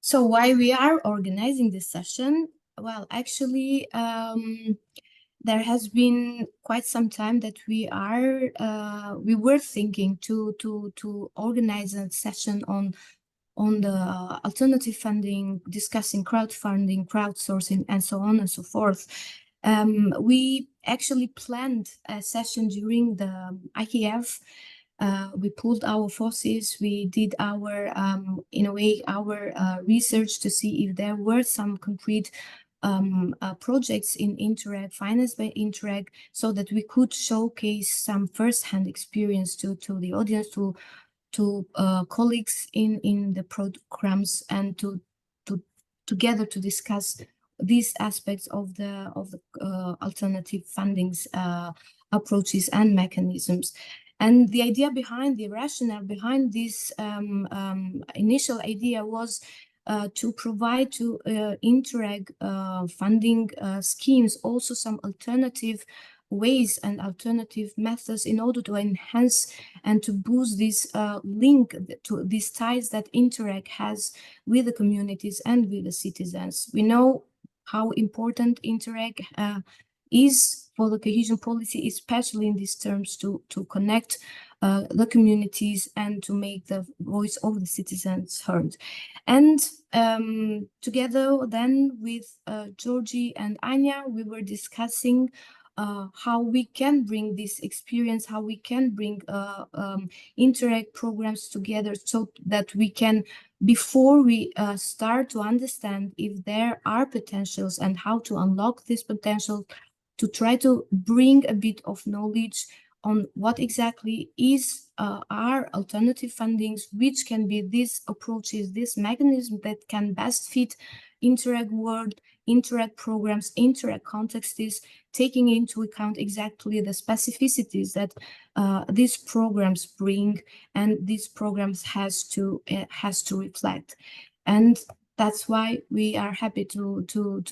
So why we are organizing this session? Well, actually, there has been quite some time that we were thinking to organize a session on the alternative funding, discussing crowdfunding, crowdsourcing, and so on and so forth. We actually planned a session during the IKF. We pulled our forces, we did our, in a way, our research to see if there were some concrete projects in Interreg, financed by Interreg, so that we could showcase some first-hand experience to the audience, to colleagues in the programs, and to together to discuss these aspects of the alternative fundings approaches and mechanisms. And the idea behind, the rationale behind this initial idea was to provide to Interreg funding schemes also some alternative ways and alternative methods in order to enhance and to boost this link to these ties that Interreg has with the communities and with the citizens. We know how important Interreg is for the cohesion policy, especially in these terms to connect the communities and to make the voice of the citizens heard. And together then with Georgie and Anja, we were discussing how we can bring this experience, how we can bring Interreg programs together so that we can, before we start to understand if there are potentials and how to unlock this potential, to try to bring a bit of knowledge on what exactly is our alternative fundings, which can be these approaches, this mechanism that can best fit Interreg world, Interreg programs, Interreg contexts, taking into account exactly the specificities that these programs bring and these programs has to reflect. And that's why we are happy to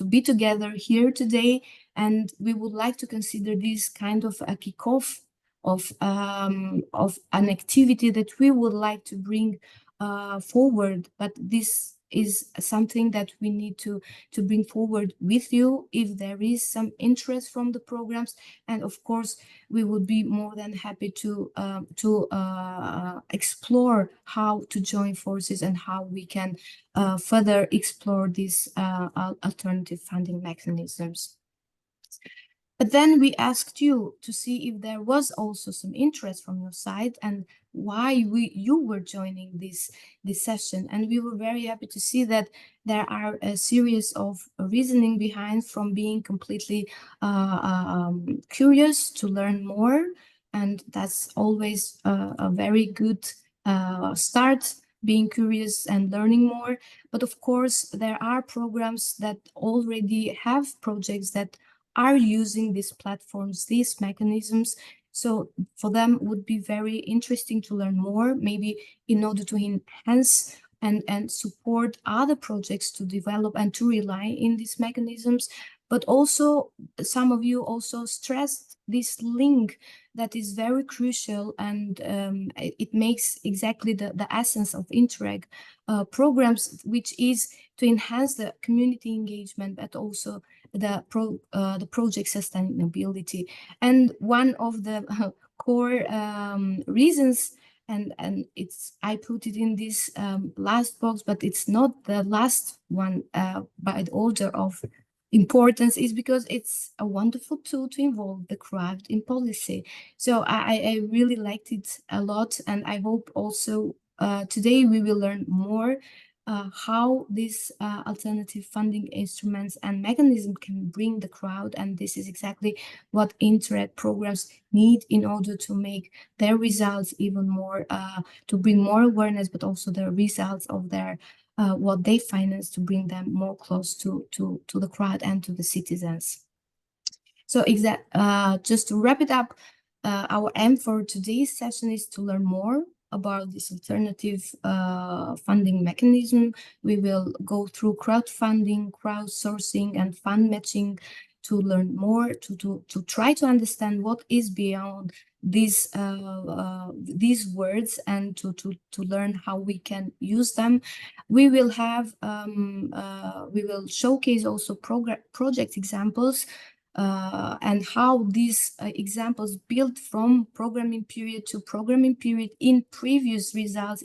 be together here today, and we would like to consider this kind of a kickoff of an activity that we would like to bring forward. But this is something that we need to bring forward with you if there is some interest from the programs, and of course we would be more than happy to explore how to join forces and how we can further explore these alternative funding mechanisms. But then we asked you to see if there was also some interest from your side and why you were joining this session. And we were very happy to see that there are a series of reasoning behind, from being completely curious to learn more. And that's always a very good start, being curious and learning more. But of course, there are programs that already have projects that are using these platforms, these mechanisms. So for them would be very interesting to learn more, maybe in order to enhance and support other projects to develop and to rely in these mechanisms. But also, some of you also stressed this link that is very crucial, and it makes exactly the essence of Interreg programs, which is to enhance the community engagement, but also the project sustainability. And one of the core reasons, and I put it in this last box, but it's not the last one by the order of importance, is because it's a wonderful tool to involve the crowd in policy. So I really liked it a lot, and I hope also today we will learn more how these alternative funding instruments and mechanisms can bring the crowd. And this is exactly what Interreg programs need in order to make their results even more, to bring more awareness, but also the results of their what they finance, to bring them more close to the crowd and to the citizens. So just to wrap it up, our aim for today's session is to learn more about this alternative funding mechanism. We will go through crowdfunding, crowdsourcing, and fund matching learn more, to try to understand what is beyond these words, and to learn how we can use them. We will have we will showcase also project examples, and how these examples build from programming period to programming period in previous results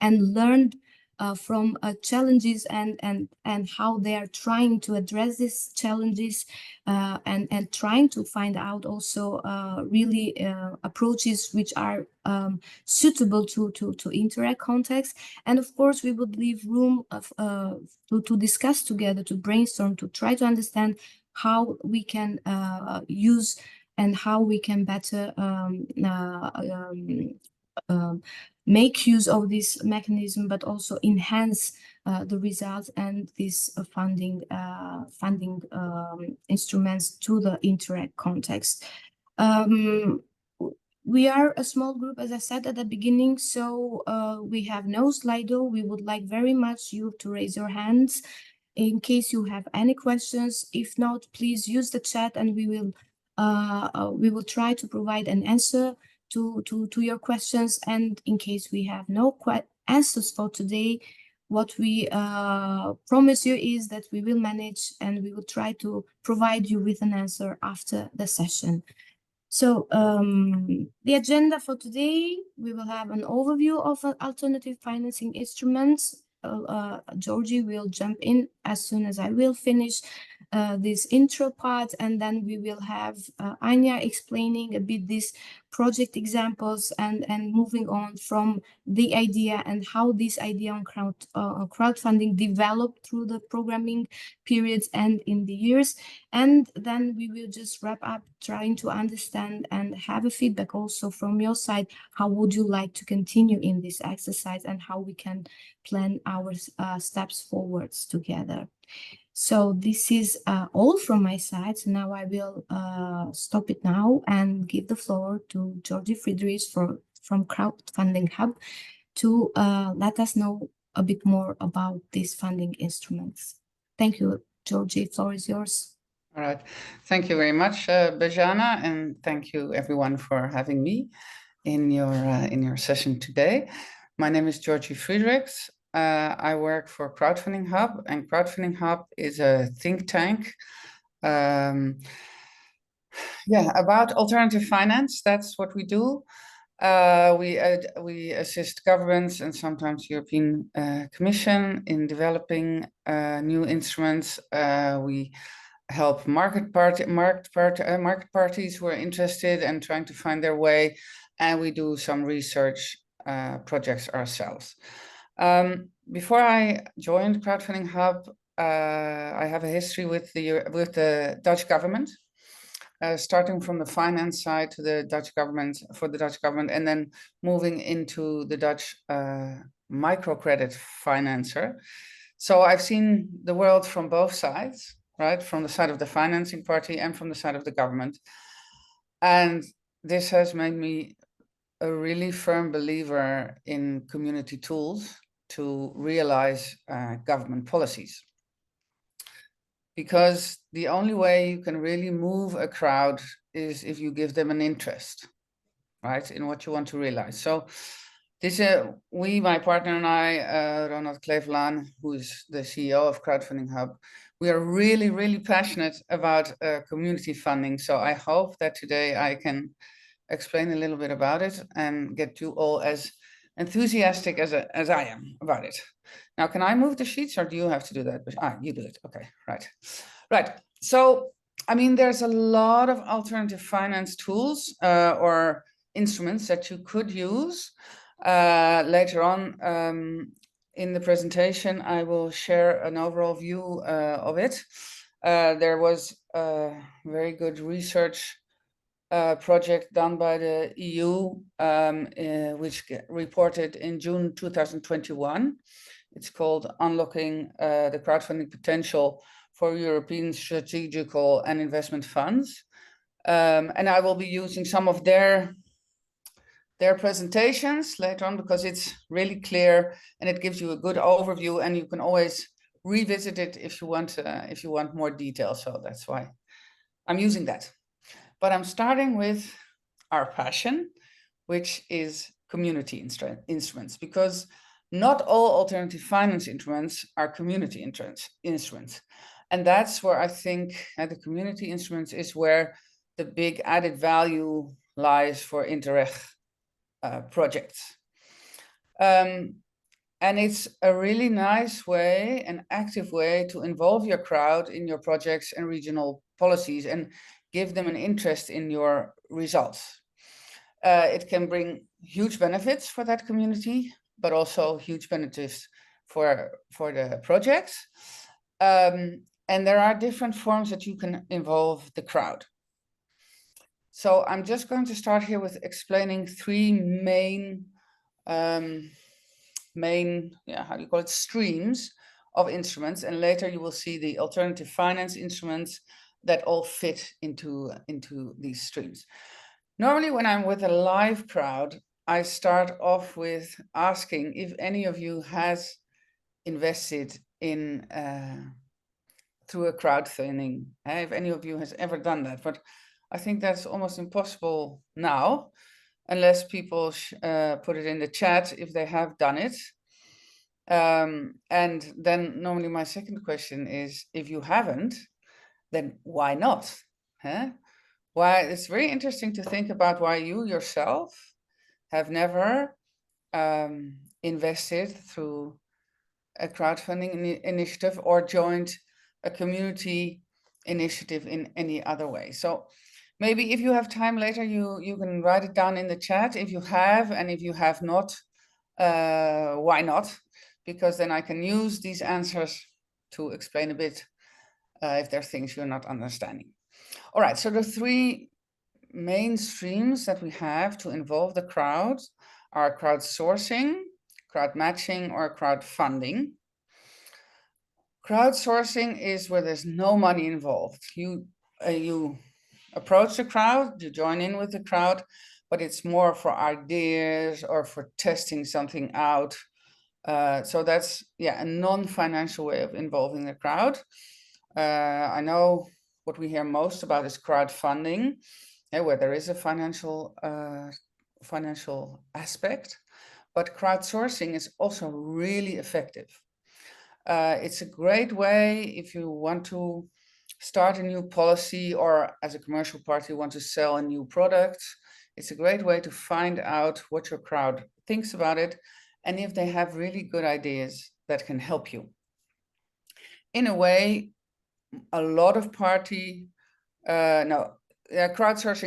and learned from challenges, and how they are trying to address these challenges, and trying to find out also really approaches which are suitable to Interact context. And of course, we would leave room to discuss together, to brainstorm, to try to understand how we can use and how we can better make use of this mechanism, but also enhance the results and these funding instruments to the Interact context. We are a small group, as I said at the beginning, so we have no Slido. We would like very much you to raise your hands in case you have any questions. If not, please use the chat, and we will try to provide an answer to your questions. And in case we have no answers for today, what we promise you is that we will manage, and we will try to provide you with an answer after the session. So the agenda for today, we will have an overview of alternative financing instruments. Georgie will jump in as soon as I will finish this intro part, and then we will have Anja explaining a bit these project examples, and moving on from the idea and how this idea on crowdfunding developed through the programming periods and in the years. And then we will just wrap up trying to understand and have a feedback also from your side. How would you like to continue in this exercise, and how we can plan our steps forwards together? So this is all from my side. So now I will stop it now and give the floor to Georgie Friederichs from CrowdfundingHub to let us know a bit more about these funding instruments. Thank you, Georgie. The floor is yours. All right. Thank you very much, Bejana, and thank you everyone for having me in your session today. My name is Georgie Friederichs. I work for CrowdfundingHub, and CrowdfundingHub is a think tank about alternative finance. That's what we do. We assist governments and sometimes European Commission in developing new instruments. We help market parties who are interested and trying to find their way, and we do some research projects ourselves. Before I joined CrowdfundingHub, I have a history with the Dutch government, starting from the finance side to the Dutch government, and then moving into the Dutch microcredit financer. So I've seen the world from both sides, right? From the side of the financing party and from the side of the government. And this has made me a really firm believer in community tools to realize government policies. Because the only way you can really move a crowd is if you give them an interest, right, in what you want to realize. So this, my partner and I, Ronald Klevelaan, who is the CEO of CrowdfundingHub, we are really, really passionate about community funding. So I hope that today I can explain a little bit about it and get you all as enthusiastic as I am about it. Now, can I move the sheets, or do you have to do that? You do it. Okay, right. So, I mean, there's a lot of alternative finance tools or instruments that you could use. Later on in the presentation, I will share an overall view of it. There was a very good research project done by the EU, which reported in June 2021. It's called Unlocking the Crowdfunding Potential for European Strategical and Investment Funds. And I will be using some of their presentations later on, because it's really clear and it gives you a good overview, and you can always revisit it if you want more detail. So that's why I'm using that. But I'm starting with our passion, which is community instruments, because not all alternative finance instruments are community instruments. And that's where I think the community instruments is where the big added value lies for Interreg projects. And it's a really nice way, an active way to involve your crowd in your projects and regional policies and give them an interest in your results. It can bring huge benefits for that community, but also huge benefits for the projects. And there are different forms that you can involve the crowd. So I'm just going to start here with explaining three main how do you call it, streams of instruments, and later you will see the alternative finance instruments that all fit into these streams. Normally when I'm with a live crowd, I start off with asking if any of you has invested in through a crowdfunding, if any of you has ever done that. But I think that's almost impossible now, unless people put it in the chat if they have done it. And then normally my second question is, if you haven't, then why not? Why? It's very interesting to think about why you yourself have never invested through a crowdfunding initiative or joined a community initiative in any other way. So maybe if you have time later, you can write it down in the chat if you have, and if you have not, why not? Because then I can use these answers to explain a bit if there are things you're not understanding. All right, so the three main streams that we have to involve the crowd are crowdsourcing, crowd matching, or crowdfunding. Crowdsourcing is where there's no money involved. You approach the crowd, you join in with the crowd, but it's more for ideas or for testing something out. So that's a non-financial way of involving the crowd. I know what we hear most about is crowdfunding, where there is a financial aspect, but crowdsourcing is also really effective. It's a great way if you want to start a new policy, or as a commercial party want to sell a new product. It's a great way to find out what your crowd thinks about it, and if they have really good ideas that can help you. In a way, a lot of crowdsourcing,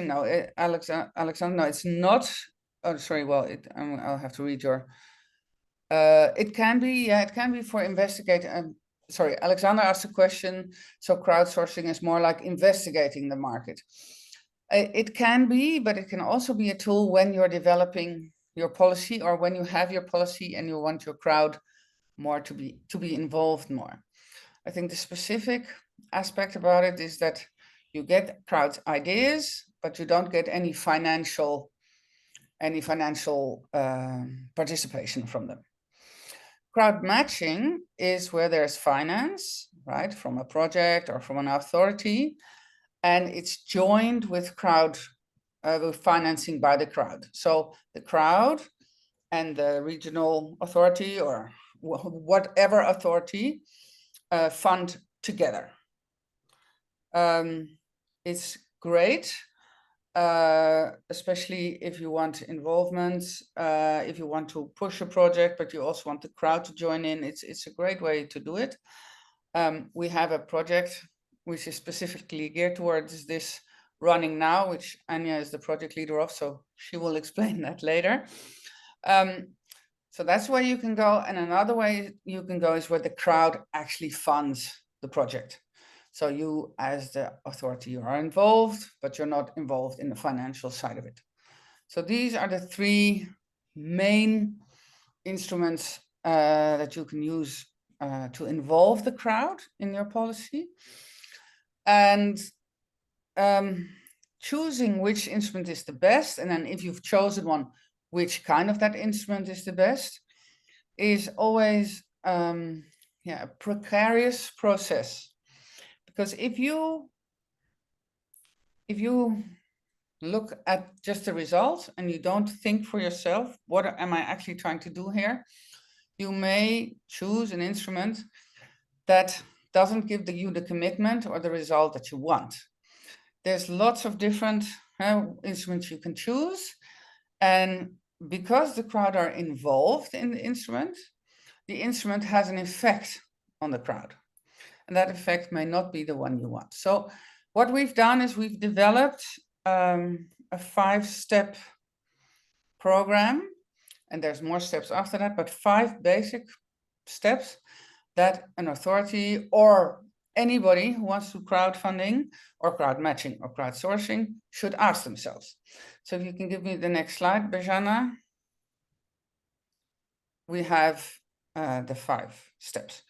no, Alexander, no, it's not. Oh, sorry, well, I'll have to read your. It can be for investigating. Sorry, Alexander asked a question. So crowdsourcing is more like investigating the market. It can be, but it can also be a tool when you're developing your policy, or when you have your policy and you want your crowd more to be involved more. I think the specific aspect about it is that you get crowd ideas, but you don't get any financial participation from them. Crowd matching is where there's finance, right, from a project or from an authority, and it's joined with with financing by the crowd. So the crowd and the regional authority, or whatever authority, fund together. It's great, especially if you want involvement, if you want to push a project, but you also want the crowd to join in. It's a great way to do it. We have a project which is specifically geared towards this running now, which Anja is the project leader of, so she will explain that later. So that's where you can go. And another way you can go is where the crowd actually funds the project. So you, as the authority, you are involved, but you're not involved in the financial side of it. So these are the three main instruments that you can use to involve the crowd in your policy. And choosing which instrument is the best, and then if you've chosen one, which kind of that instrument is the best, is always a precarious process. Because if you if you look at just the results and you don't think for yourself, what am I actually trying to do here? You may choose an instrument that doesn't give you the commitment or the result that you want. There's lots of different instruments you can choose. And because the crowd are involved in the instrument has an effect on the crowd. And that effect may not be the one you want. So what we've done is we've developed a 5-step program, and there's more steps after that, but 5 basic steps that an authority or anybody who wants to crowdfunding or crowd matching or crowdsourcing should ask themselves. So if you can give me the next slide, Bejana. We have the 5 steps.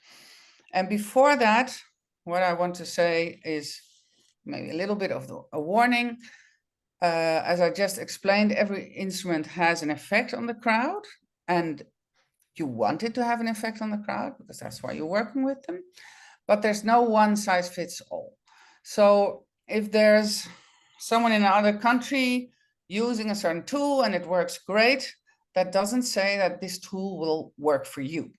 And before that, what I want to say is maybe a little bit of a warning. As I just explained, every instrument has an effect on the crowd, and you want it to have an effect on the crowd because that's why you're working with them. But there's no one size fits all. So if there's someone in another country using a certain tool and it works great, that doesn't say that this tool will work for you,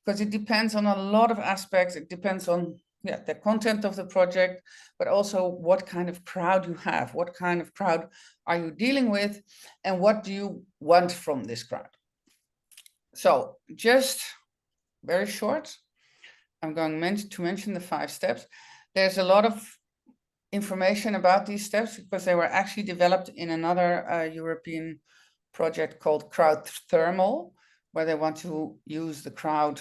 because it depends on a lot of aspects. It depends on the content of the project, but also what kind of crowd you have, what kind of crowd are you dealing with, and what do you want from this crowd. So just very short, I'm going to mention the 5 steps. There's a lot of information about these steps because they were actually developed in another European project called CrowdThermal, where they want to use the crowd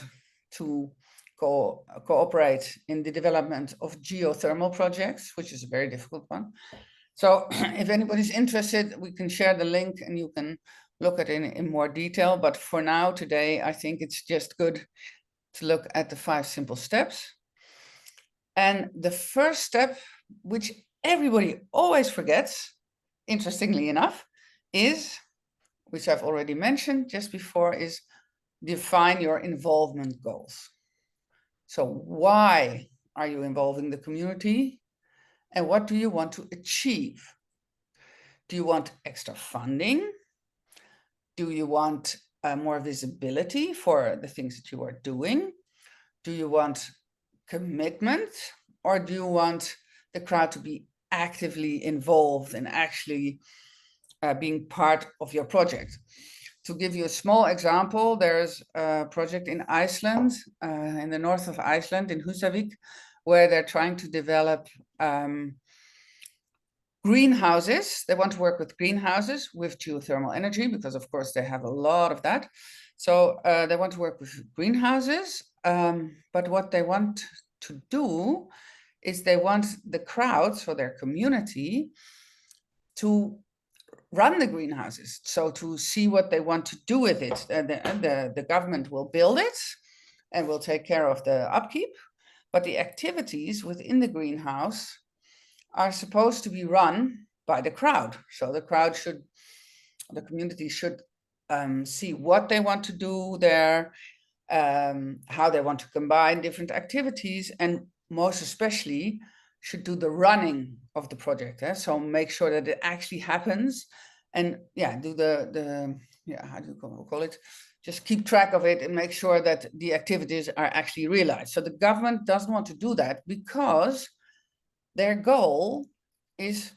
to cooperate in the development of geothermal projects, which is a very difficult one. So if anybody's interested, we can share the link and you can look at it in more detail. But for now, today, I think it's just good to look at the 5 simple steps. And the first step, which everybody always forgets, interestingly enough, is, which I've already mentioned just before, is define your involvement goals. So why are you involving the community? And what do you want to achieve? Do you want extra funding? Do you want more visibility for the things that you are doing? Do you want commitment? Or do you want the crowd to be actively involved and actually being part of your project? To give you a small example, there's a project in Iceland, in the north of Iceland, in Húsavík, where they're trying to develop greenhouses. They want to work with greenhouses with geothermal energy because, of course, they have a lot of that. So they want to work with greenhouses, but what they want to do is they want the crowd, so their community, to run the greenhouses, so to see what they want to do with it. The government will build it and will take care of the upkeep, but the activities within the greenhouse are supposed to be run by the crowd. So the crowd should, the community should see what they want to do there, how they want to combine different activities, and most especially should do the running of the project. So make sure that it actually happens, and do the how do you call it? Just keep track of it and make sure that the activities are actually realized. So the government doesn't want to do that because their goal is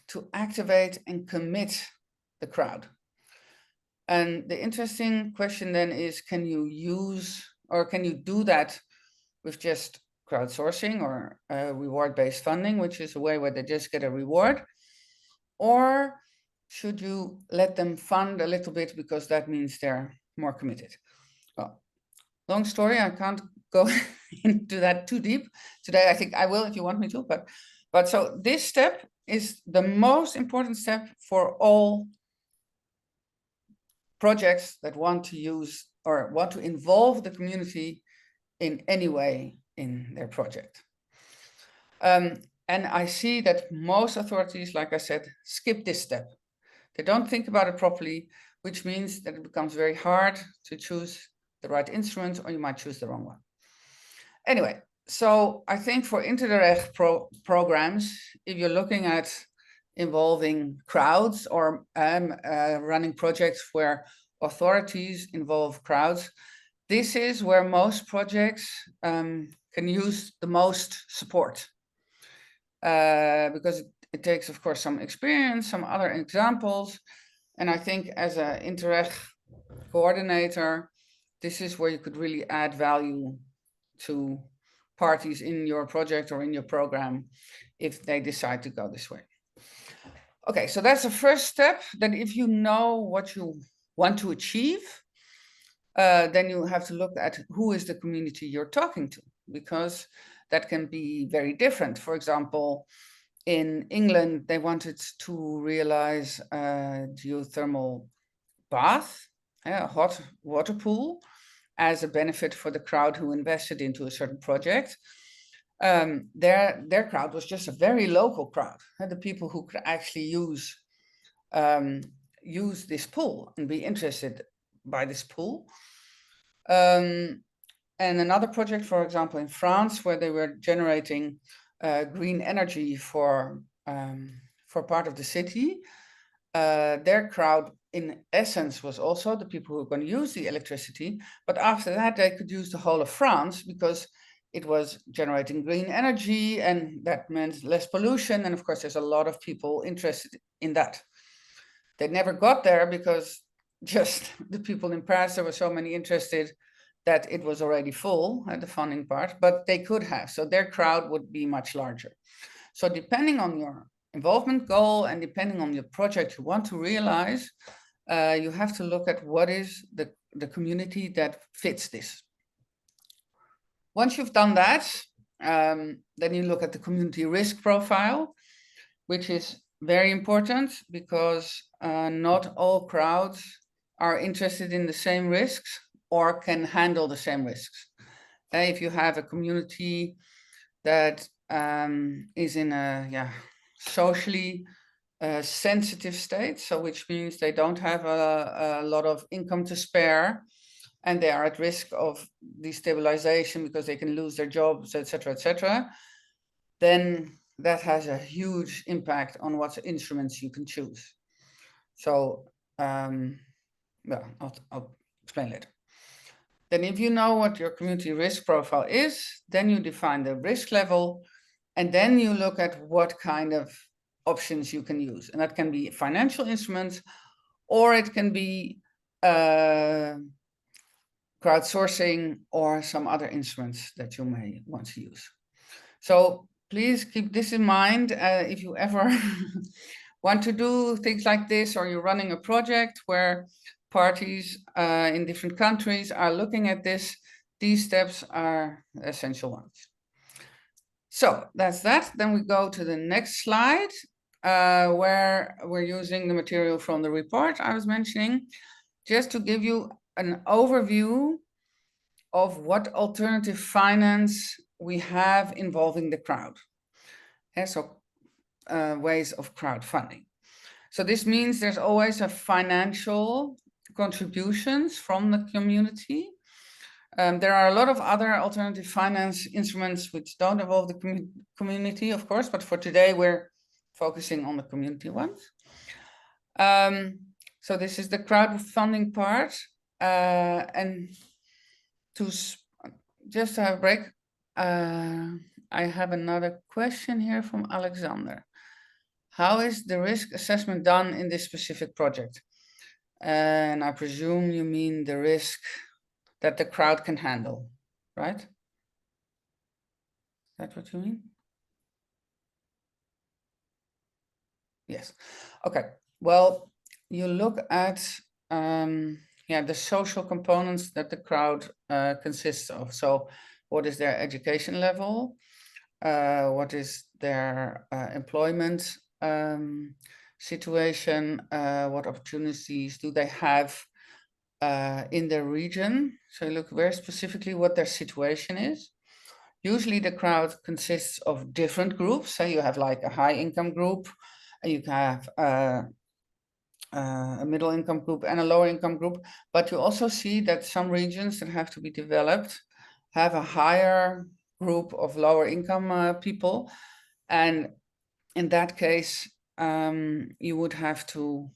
to activate and commit the crowd. And the interesting question then is, can you use, or can you do that with just crowdsourcing or reward-based funding, which is a way where they just get a reward? Or should you let them fund a little bit because that means they're more committed? Well, long story, I can't go into that too deep today. I think I will if you want me to, but so this step is the most important step for all projects that want to use or want to involve the community in any way in their project. And I see that most authorities, like I said, skip this step. They don't think about it properly, which means that it becomes very hard to choose the right instruments, or you might choose the wrong one. Anyway, So I think for Interreg programs, if you're looking at involving crowds or running projects where authorities involve crowds, this is where most projects can use the most support. Because it takes, of course, some experience, some other examples. And I think as an Interreg coordinator, this is where you could really add value to parties in your project or in your program if they decide to go this way. Okay, so that's the first step. Then if you know what you want to achieve, then you have to look at who is the community you're talking to, because that can be very different. For example, in England, they wanted to realize a geothermal bath, a hot water pool, as a benefit for the crowd who invested into a certain project. Their crowd was just a very local crowd, the people who could actually use this pool and be interested by this pool. And another project, for example, in France, where they were generating green energy for part of the city, their crowd in essence was also the people who were going to use the electricity, but after that they could use the whole of France because it was generating green energy, and that meant less pollution, and of course there's a lot of people interested in that. They never got there because just the people in Paris, there were so many interested that it was already full at the funding part, but they could have, so their crowd would be much larger. So depending on your involvement goal and depending on the project you want to realize, you have to look at what is the community that fits this. Once you've done that, then you look at the community risk profile, which is very important because not all crowds are interested in the same risks or can handle the same risks. If you have a community that is in a socially sensitive state, so which means they don't have a lot of income to spare, and they are at risk of destabilization because they can lose their jobs, etc., then that has a huge impact on what instruments you can choose. So, I'll explain later. Then if you know what your community risk profile is, then you define the risk level, and then you look at what kind of options you can use. And that can be financial instruments, or it can be crowdsourcing or some other instruments that you may want to use. So please keep this in mind if you ever want to do things like this, or you're running a project where parties in different countries are looking at this. These steps are essential ones. So that's that. Then we go to the next slide, where we're using the material from the report I was mentioning, just to give you an overview of what alternative finance we have involving the crowd. And so ways of crowdfunding. So this means there's always a financial contributions from the community. There are a lot of other alternative finance instruments which don't involve the community, of course, but for today we're focusing on the community ones. So this is the crowdfunding part, and just to have a break, I have another question here from Alexander. How is the risk assessment done in this specific project? And I presume you mean the risk that the crowd can handle, right? Is that what you mean? Yes. Okay. Well, you look at the social components that the crowd consists of. So what is their education level? What is their employment situation? What opportunities do they have in their region? So you look very specifically what their situation is. Usually the crowd consists of different groups. So you have like a high income group, and you have a middle income group and a lower income group. But you also see that some regions that have to be developed have a higher group of lower income people. And in that case, you would have to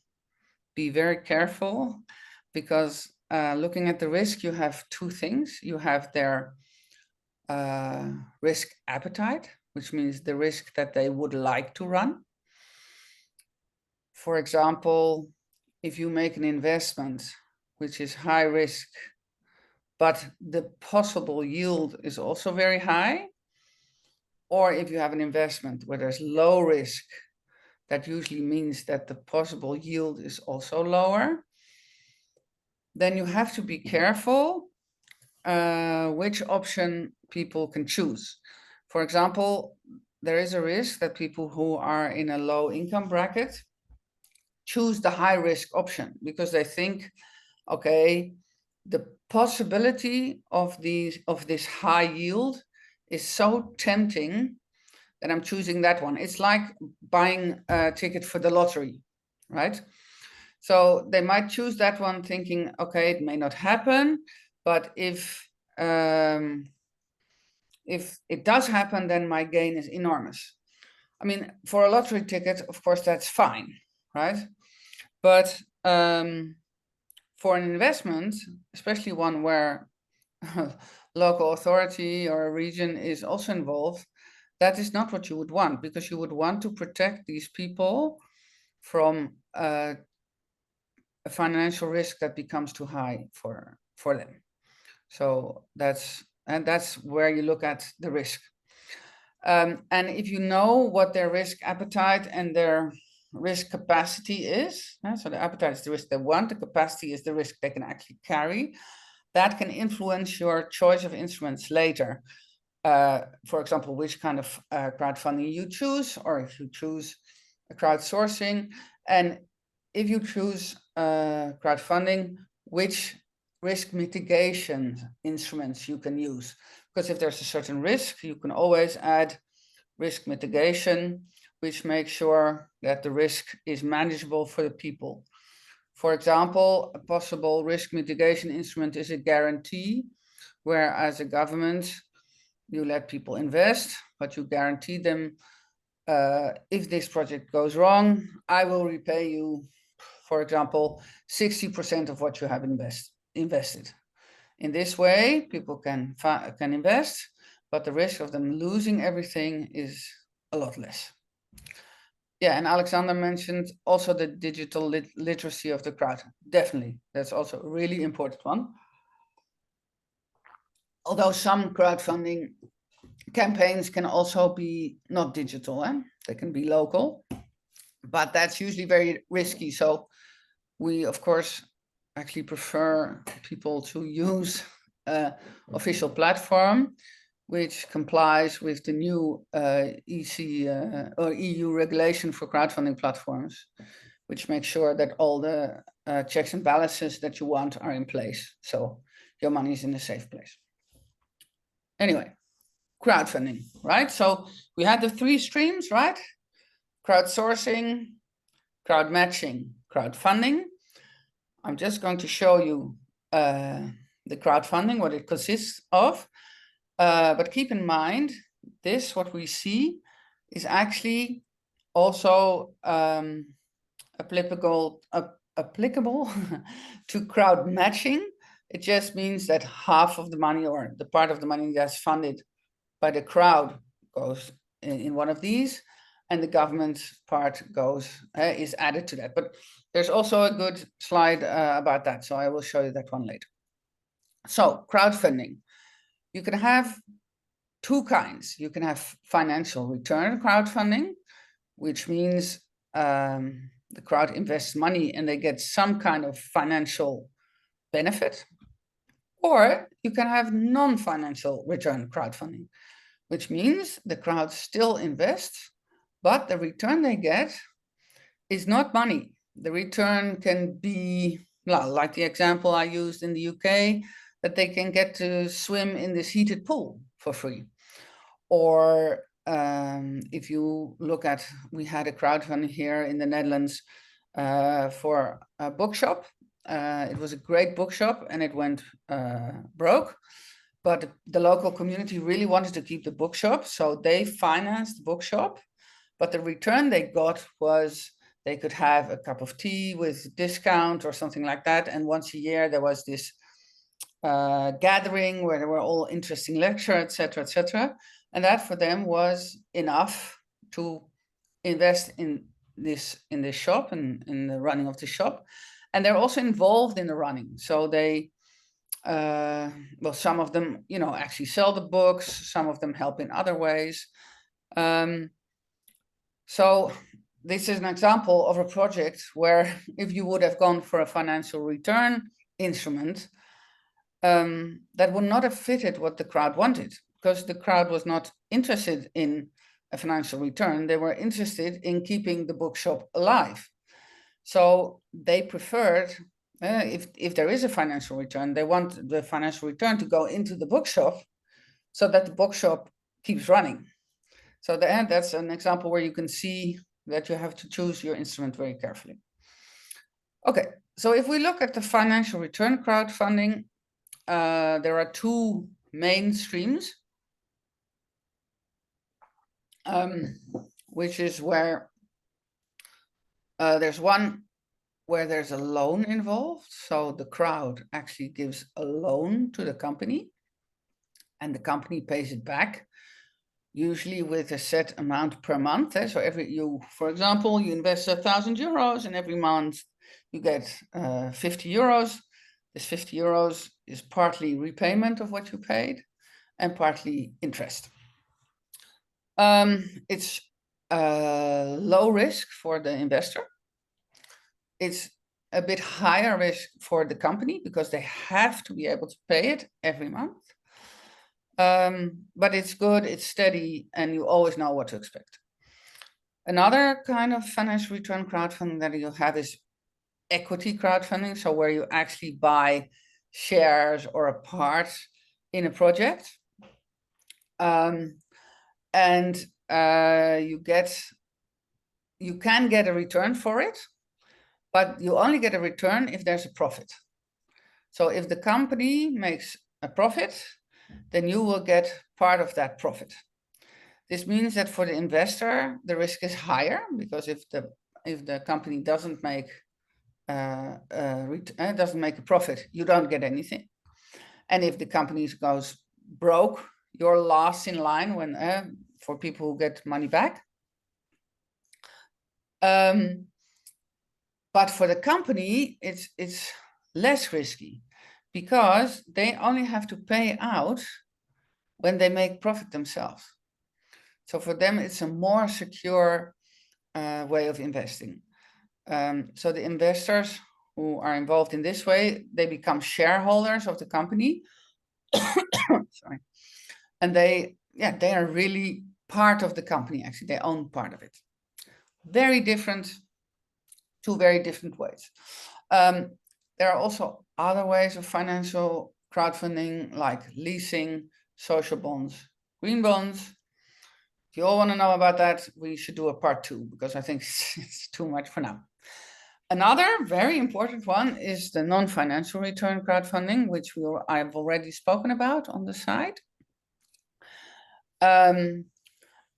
be very careful, because looking at the risk, you have two things. You have their risk appetite, which means the risk that they would like to run. For example, if you make an investment which is high risk, but the possible yield is also very high, or if you have an investment where there's low risk, that usually means that the possible yield is also lower, then you have to be careful which option people can choose. For example, there is a risk that people who are in a low income bracket choose the high risk option because they think, okay, the possibility of this high yield is so tempting that I'm choosing that one. It's like buying a ticket for the lottery, right? So they might choose that one thinking, okay, it may not happen, but if it does happen, then my gain is enormous. I mean, for a lottery ticket, of course, that's fine, right? But for an investment, especially one where local authority or a region is also involved, that is not what you would want, because you would want to protect these people from a financial risk that becomes too high for them. So that's where you look at the risk. And if you know what their risk appetite and their risk capacity is, so the appetite is the risk they want, the capacity is the risk they can actually carry, that can influence your choice of instruments later. For example, which kind of crowdfunding you choose, or if you choose a crowdsourcing, and if you choose crowdfunding, which risk mitigation instruments you can use. Because if there's a certain risk, you can always add risk mitigation, which makes sure that the risk is manageable for the people. For example, a possible risk mitigation instrument is a guarantee, where as a government, you let people invest, but you guarantee them, if this project goes wrong, I will repay you, for example, 60% of what you have invested. In this way, people can invest, but the risk of them losing everything is a lot less. Yeah, and Alexander mentioned also the digital literacy of the crowd. Definitely, that's also a really important one. Although some crowdfunding campaigns can also be not digital, they can be local, but that's usually very risky. So we, of course, actually prefer people to use an official platform which complies with the new EC or EU regulation for crowdfunding platforms, which makes sure that all the checks and balances that you want are in place. So your money is in a safe place. Anyway, crowdfunding, right? So we had the three streams, right? Crowdsourcing, crowd matching, crowdfunding. I'm just going to show you the crowdfunding, what it consists of. But keep in mind, what we see is actually also applicable to crowd matching. It just means that half of the money, or the part of the money that's funded by the crowd, goes in one of these, and the government part is added to that. But there's also a good slide about that, so I will show you that one later. So crowdfunding, you can have two kinds. You can have financial return crowdfunding, which means the crowd invests money and they get some kind of financial benefit. Or you can have non-financial return crowdfunding, which means the crowd still invests, but the return they get is not money. The return can be, like the example I used in the UK, that they can get to swim in this heated pool for free. Or if you look at, we had a crowdfunding here in the Netherlands for a bookshop. It was a great bookshop and it went broke. but the local community really wanted to keep the bookshop, so they financed the bookshop. But the return they got was they could have a cup of tea with discount or something like that. And once a year there was this gathering where there were all interesting lectures, etc., etc. And that for them was enough to invest in this shop and in the running of the shop. And they're also involved in the running. So they, well, some of them, you know, actually sell the books. Some of them help in other ways. So this is an example of a project where if you would have gone for a financial return instrument, that would not have fitted what the crowd wanted, because the crowd was not interested in a financial return. They were interested in keeping the bookshop alive. So they preferred, if there is a financial return, they want the financial return to go into the bookshop so that the bookshop keeps running. So that's an example where you can see that you have to choose your instrument very carefully. Okay, so if we look at the financial return crowdfunding, there are two main streams, which is where there's one where there's a loan involved. So the crowd actually gives a loan to the company and the company pays it back, usually with a set amount per month. So for example, you invest €1,000 and every month you get 50 euros. This 50 euros is partly repayment of what you paid and partly interest. It's low risk for the investor. It's a bit higher risk for the company because they have to be able to pay it every month. But it's good, it's steady, and you always know what to expect. Another kind of financial return crowdfunding that you have is equity crowdfunding, so where you actually buy shares or a part in a project. And you can get a return for it, but you only get a return if there's a profit. So if the company makes a profit, then you will get part of that profit. This means that for the investor, the risk is higher, because if the company doesn't make a profit, you don't get anything. And if the company goes broke, you're last in line when for people who get money back. But for the company, it's less risky, because they only have to pay out when they make profit themselves. So for them, it's a more secure way of investing. So the investors who are involved in this way, they become shareholders of the company. Sorry. And they are really part of the company, actually. They own part of it. Two very different ways. There are also other ways of financial crowdfunding, like leasing, social bonds, green bonds. If you all want to know about that, we should do a part 2, because I think it's too much for now. Another very important one is the non-financial return crowdfunding, which I've already spoken about on the side. And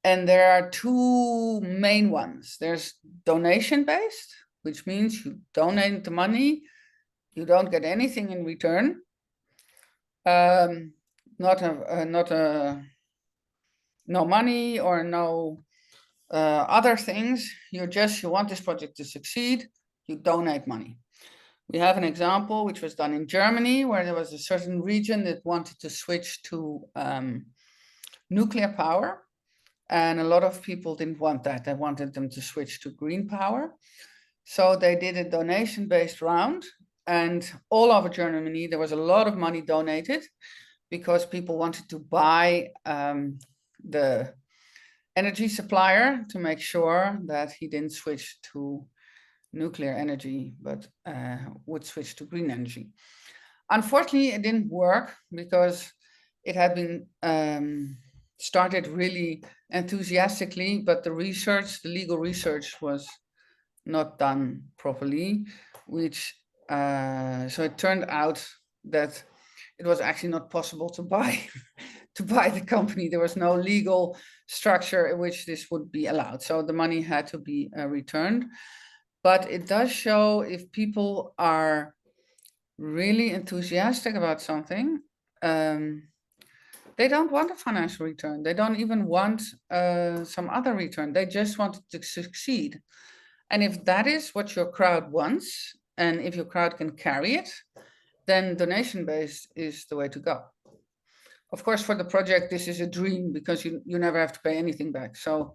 there are two main ones. There's donation-based, which means you donate the money, you don't get anything in return. No money or no other things. You want this project to succeed, you donate money. We have an example which was done in Germany, where there was a certain region that wanted to switch to nuclear power. And a lot of people didn't want that. They wanted them to switch to green power. So they did a donation-based round. And all over Germany, there was a lot of money donated, because people wanted to buy the energy supplier to make sure that he didn't switch to nuclear energy, but would switch to green energy. Unfortunately, it didn't work, because it had been started really enthusiastically, but the legal research was not done properly, so it turned out that it was actually not possible to buy the company. There was no legal structure in which this would be allowed. So the money had to be returned. But it does show if people are really enthusiastic about something, they don't want a financial return. They don't even want some other return. They just want to succeed. And if that is what your crowd wants, and if your crowd can carry it, then donation-based is the way to go. Of course, for the project, this is a dream because you never have to pay anything back. So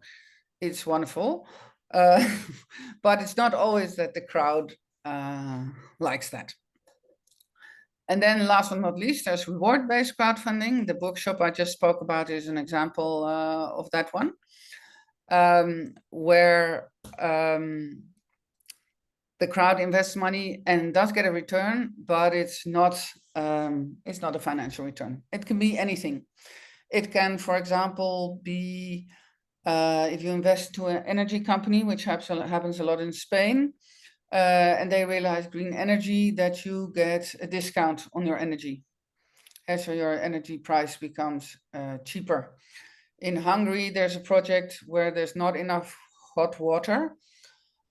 it's wonderful. But it's not always that the crowd likes that. And then last but not least, there's reward-based crowdfunding. The bookshop I just spoke about is an example of that one, where the crowd invests money and does get a return, but it's not a financial return. It can be anything. It can, for example, be if you invest to an energy company, which happens a lot in Spain, and they realize green energy, that you get a discount on your energy. And so your energy price becomes cheaper. In Hungary, there's a project where there's not enough hot water.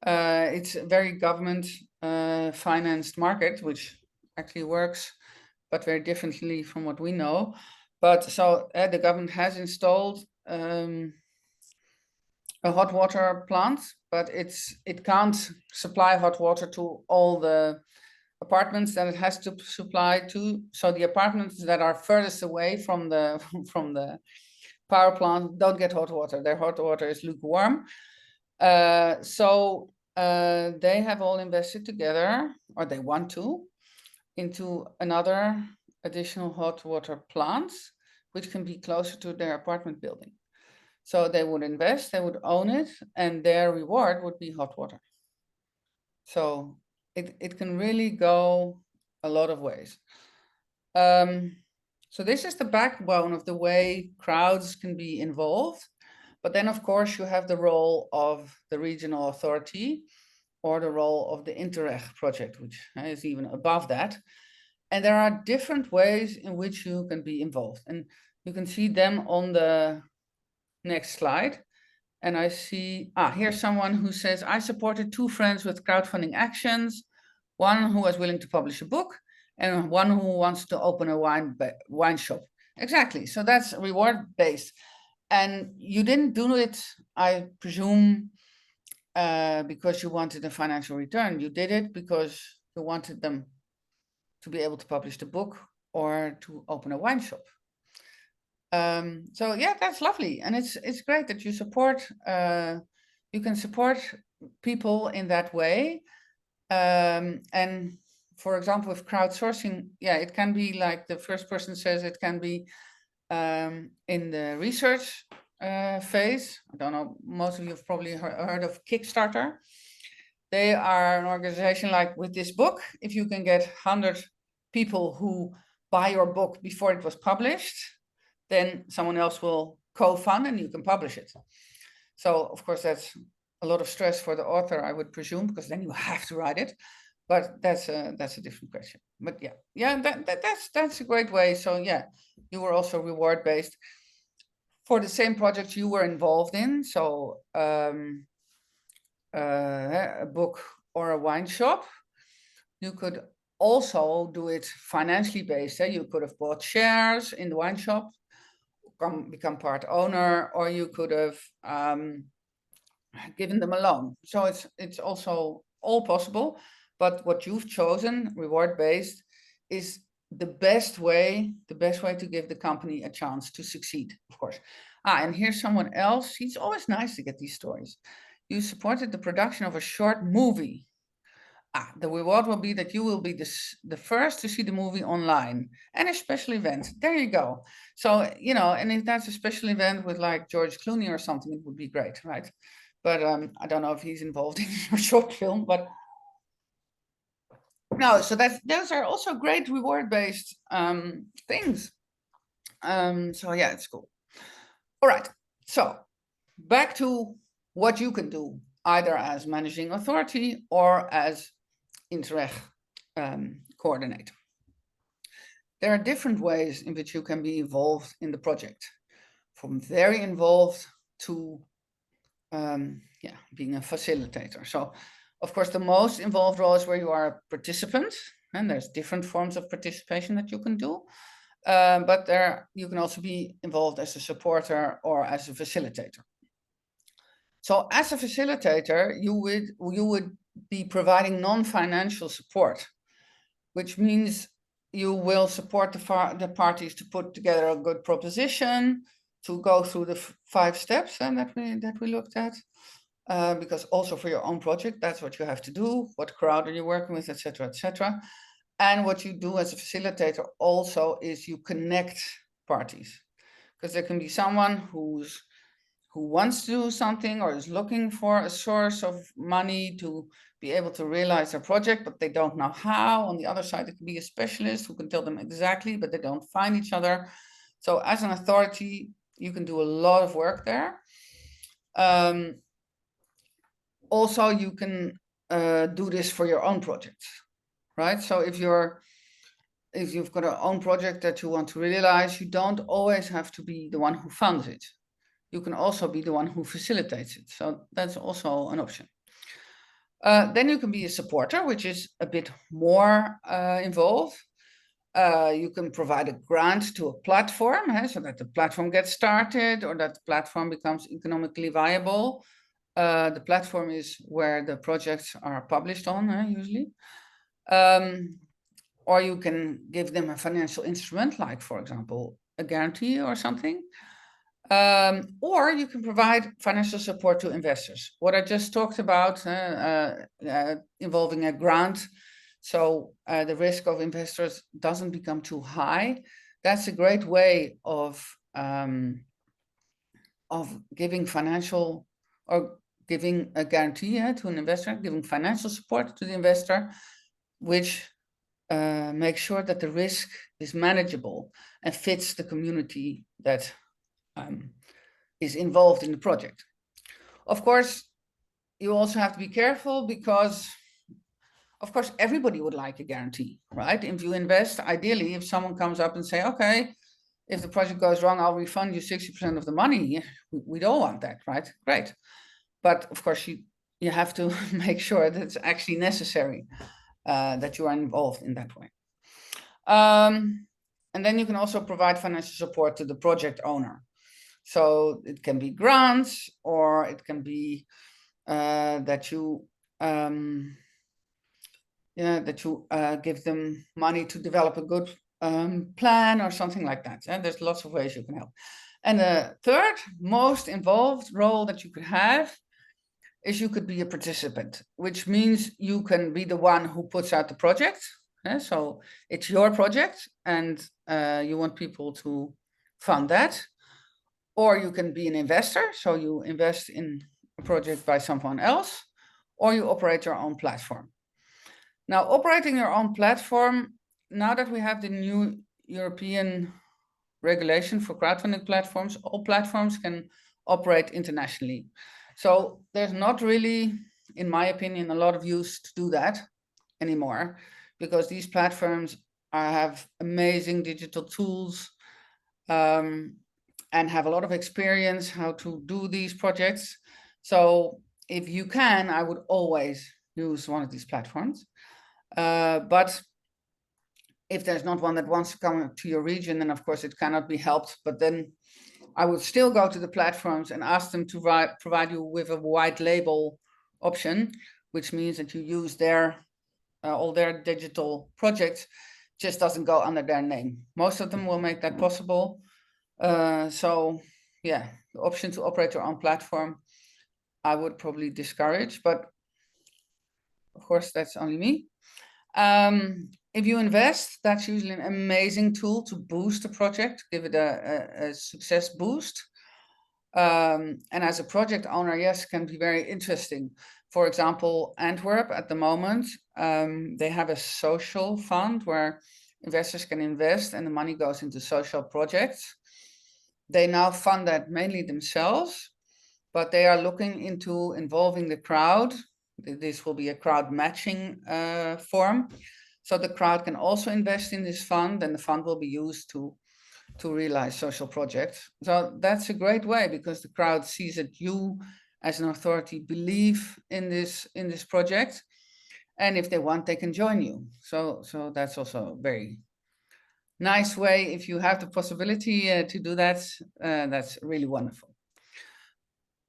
It's a very government financed market, which actually works, but very differently from what we know. But so the government has installed a hot water plant, but it can't supply hot water to all the apartments that it has to supply to. So the apartments that are furthest away from the from the power plant don't get hot water. Their hot water is lukewarm. So they have all invested together, or they want to, into another additional hot water plant, which can be closer to their apartment building. So they would invest, they would own it, and their reward would be hot water. So it can really go a lot of ways. So this is the backbone of the way crowds can be involved. But then, of course, you have the role of the regional authority or the role of the Interreg project, which is even above that. And there are different ways in which you can be involved. And you can see them on the next slide. And I see, here's someone who says, I supported 2 friends with crowdfunding actions, one who was willing to publish a book and one who wants to open a wine shop. Exactly. So that's reward-based. And you didn't do it, I presume, because you wanted a financial return. You did it because you wanted them to be able to publish the book or to open a wine shop. So yeah, that's lovely, and it's great that you support. You can support people in that way, and for example, with crowdsourcing, yeah, it can be like the first person says. It can be in the research phase. I don't know. Most of you have probably heard of Kickstarter. They are an organization like with this book. If you can get 100 people who buy your book before it was published, then someone else will co-fund and you can publish it. So of course that's a lot of stress for the author, I would presume, because then you have to write it. But that's a different question. But yeah, that's a great way. So yeah, you were also reward based for the same project you were involved in. So a book or a wine shop. You could also do it financially based. You could have bought shares in the wine shop, become part owner, or you could have given them a loan. So it's also all possible. But what you've chosen, reward-based, is the best way to give the company a chance to succeed, of course. And here's someone else. It's always nice to get these stories. You supported the production of a short movie. The reward will be that you will be the first to see the movie online, and a special event. There you go. So, and if that's a special event with like George Clooney or something, it would be great, right? But I don't know if he's involved in your short film, but no, so those are also great reward-based things. So yeah, it's cool. All right, so back to what you can do, either as managing authority or as Interreg coordinator. there are different ways in which you can be involved in the project, from very involved to being a facilitator. So, of course, the most involved role is where you are a participant, and there's different forms of participation that you can do. But there you can also be involved as a supporter or as a facilitator. So, as a facilitator, you would be providing non-financial support, which means you will support the parties to put together a good proposition, to go through the 5 steps that we looked at. Because also for your own project, that's what you have to do. What crowd are you working with, etc., etc. And what you do as a facilitator also is you connect parties, because there can be someone who wants to do something or is looking for a source of money to be able to realize their project, but they don't know how. On the other side, it can be a specialist who can tell them exactly, but they don't find each other. So as an authority, you can do a lot of work there. Also, you can do this for your own projects, right? So if you've got an own project that you want to realize, you don't always have to be the one who funds it. You can also be the one who facilitates it. So that's also an option. Then you can be a supporter, which is a bit more involved. You can provide a grant to a platform, so that the platform gets started or that the platform becomes economically viable. The platform is where the projects are published on, usually. Or you can give them a financial instrument, like, for example, a guarantee or something. Or you can provide financial support to investors. What I just talked about, involving a grant, so the risk of investors doesn't become too high. That's a great way of giving financial or giving a guarantee to an investor, giving financial support to the investor, which makes sure that the risk is manageable and fits the community that is involved in the project. Of course, you also have to be careful because, of course, everybody would like a guarantee, right? If you invest, ideally, if someone comes up and say, okay, if the project goes wrong, I'll refund you 60% of the money. We don't want that, right? Great. But of course, you have to make sure that it's actually necessary that you are involved in that way. And then you can also provide financial support to the project owner. So it can be grants, or it can be that you give them money to develop a good plan or something like that. And there's lots of ways you can help. And the third most involved role that you could have is you could be a participant, which means you can be the one who puts out the project. So it's your project and you want people to fund that. Or you can be an investor, so you invest in a project by someone else, or you operate your own platform. Now, operating your own platform, now that we have the new European regulation for crowdfunding platforms, all platforms can operate internationally. So there's not really, in my opinion, a lot of use to do that anymore, because these platforms have amazing digital tools and have a lot of experience how to do these projects. So if you can, I would always use one of these platforms. But if there's not one that wants to come to your region, then of course it cannot be helped. But then I would still go to the platforms and ask them to provide you with a white label option, which means that you use all their digital projects, just doesn't go under their name. Most of them will make that possible. So yeah, the option to operate your own platform, I would probably discourage, but of course that's only me. If you invest, that's usually an amazing tool to boost the project, give it a success boost. And as a project owner, yes, can be very interesting. For example, Antwerp at the moment, they have a social fund where investors can invest and the money goes into social projects. They now fund that mainly themselves, but they are looking into involving the crowd. This will be a crowd matching form. So the crowd can also invest in this fund, and the fund will be used to realize social projects. So that's a great way, because the crowd sees that you as an authority believe in this project, and if they want, they can join you. So that's also a very nice way. If you have the possibility to do that, that's really wonderful.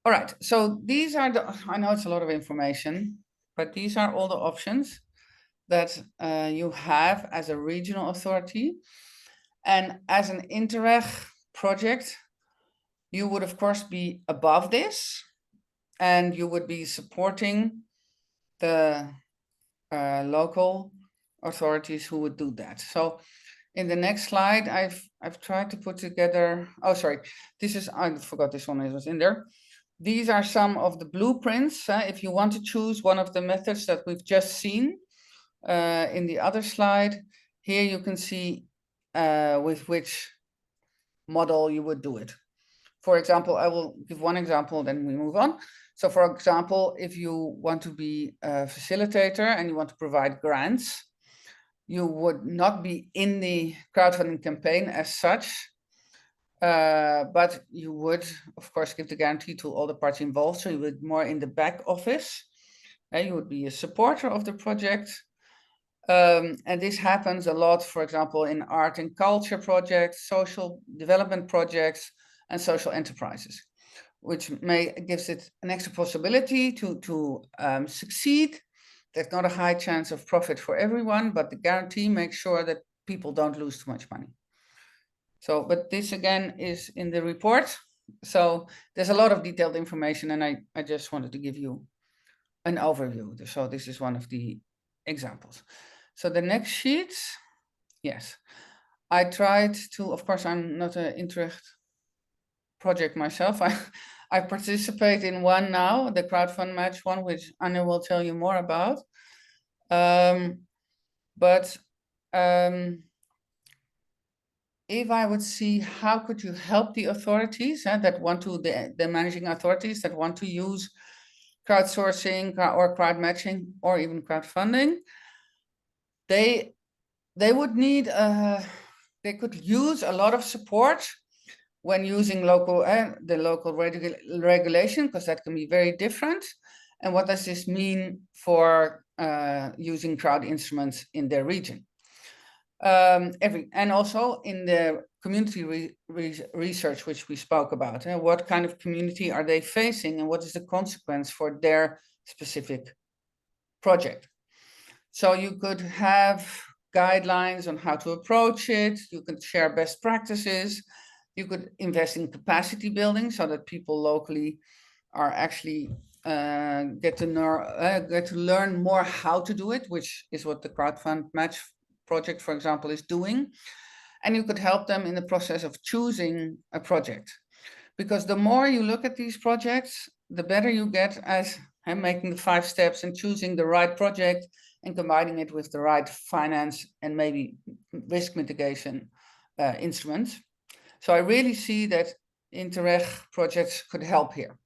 All right, so these are I know it's a lot of information, but these are all the options that you have as a regional authority. And as an Interreg project, you would of course be above this, and you would be supporting the local authorities who would do that. So in the next slide, I've tried to put together, oh, sorry, this is, I forgot this one, it was in there. These are some of the blueprints. If you want to choose one of the methods that we've just seen in the other slide, here you can see with which model you would do it. For example, I will give one example, then we move on. So for example, if you want to be a facilitator and you want to provide grants, you would not be in the crowdfunding campaign as such, but you would, of course, give the guarantee to all the parties involved. So you would more in the back office. You would be a supporter of the project. And this happens a lot, for example, in art and culture projects, social development projects, and social enterprises, which gives it an extra possibility to succeed. There's not a high chance of profit for everyone, but the guarantee makes sure that people don't lose too much money. So, but this again is in the report. So there's a lot of detailed information, and I just wanted to give you an overview. So this is one of the examples. So the next sheet, yes. I tried to, of course, I'm not an Interreg project myself. I participate in one now, the crowdfund match one, which Anja will tell you more about. If I would see how could you help the authorities that want to, the managing authorities that want to use crowdsourcing or crowd matching or even crowdfunding, they would need, they could use a lot of support when using the local regulation, because that can be very different. And what does this mean for using crowd instruments in their region? And also in the community research, which we spoke about, what kind of community are they facing and what is the consequence for their specific project? So you could have guidelines on how to approach it. You could share best practices. You could invest in capacity building so that people locally are actually get to learn more how to do it, which is what the crowdfund match project, for example, is doing. And you could help them in the process of choosing a project, because the more you look at these projects, the better you get at making the 5 steps and choosing the right project and combining it with the right finance and maybe risk mitigation instruments. So I really see that Interreg projects could help here.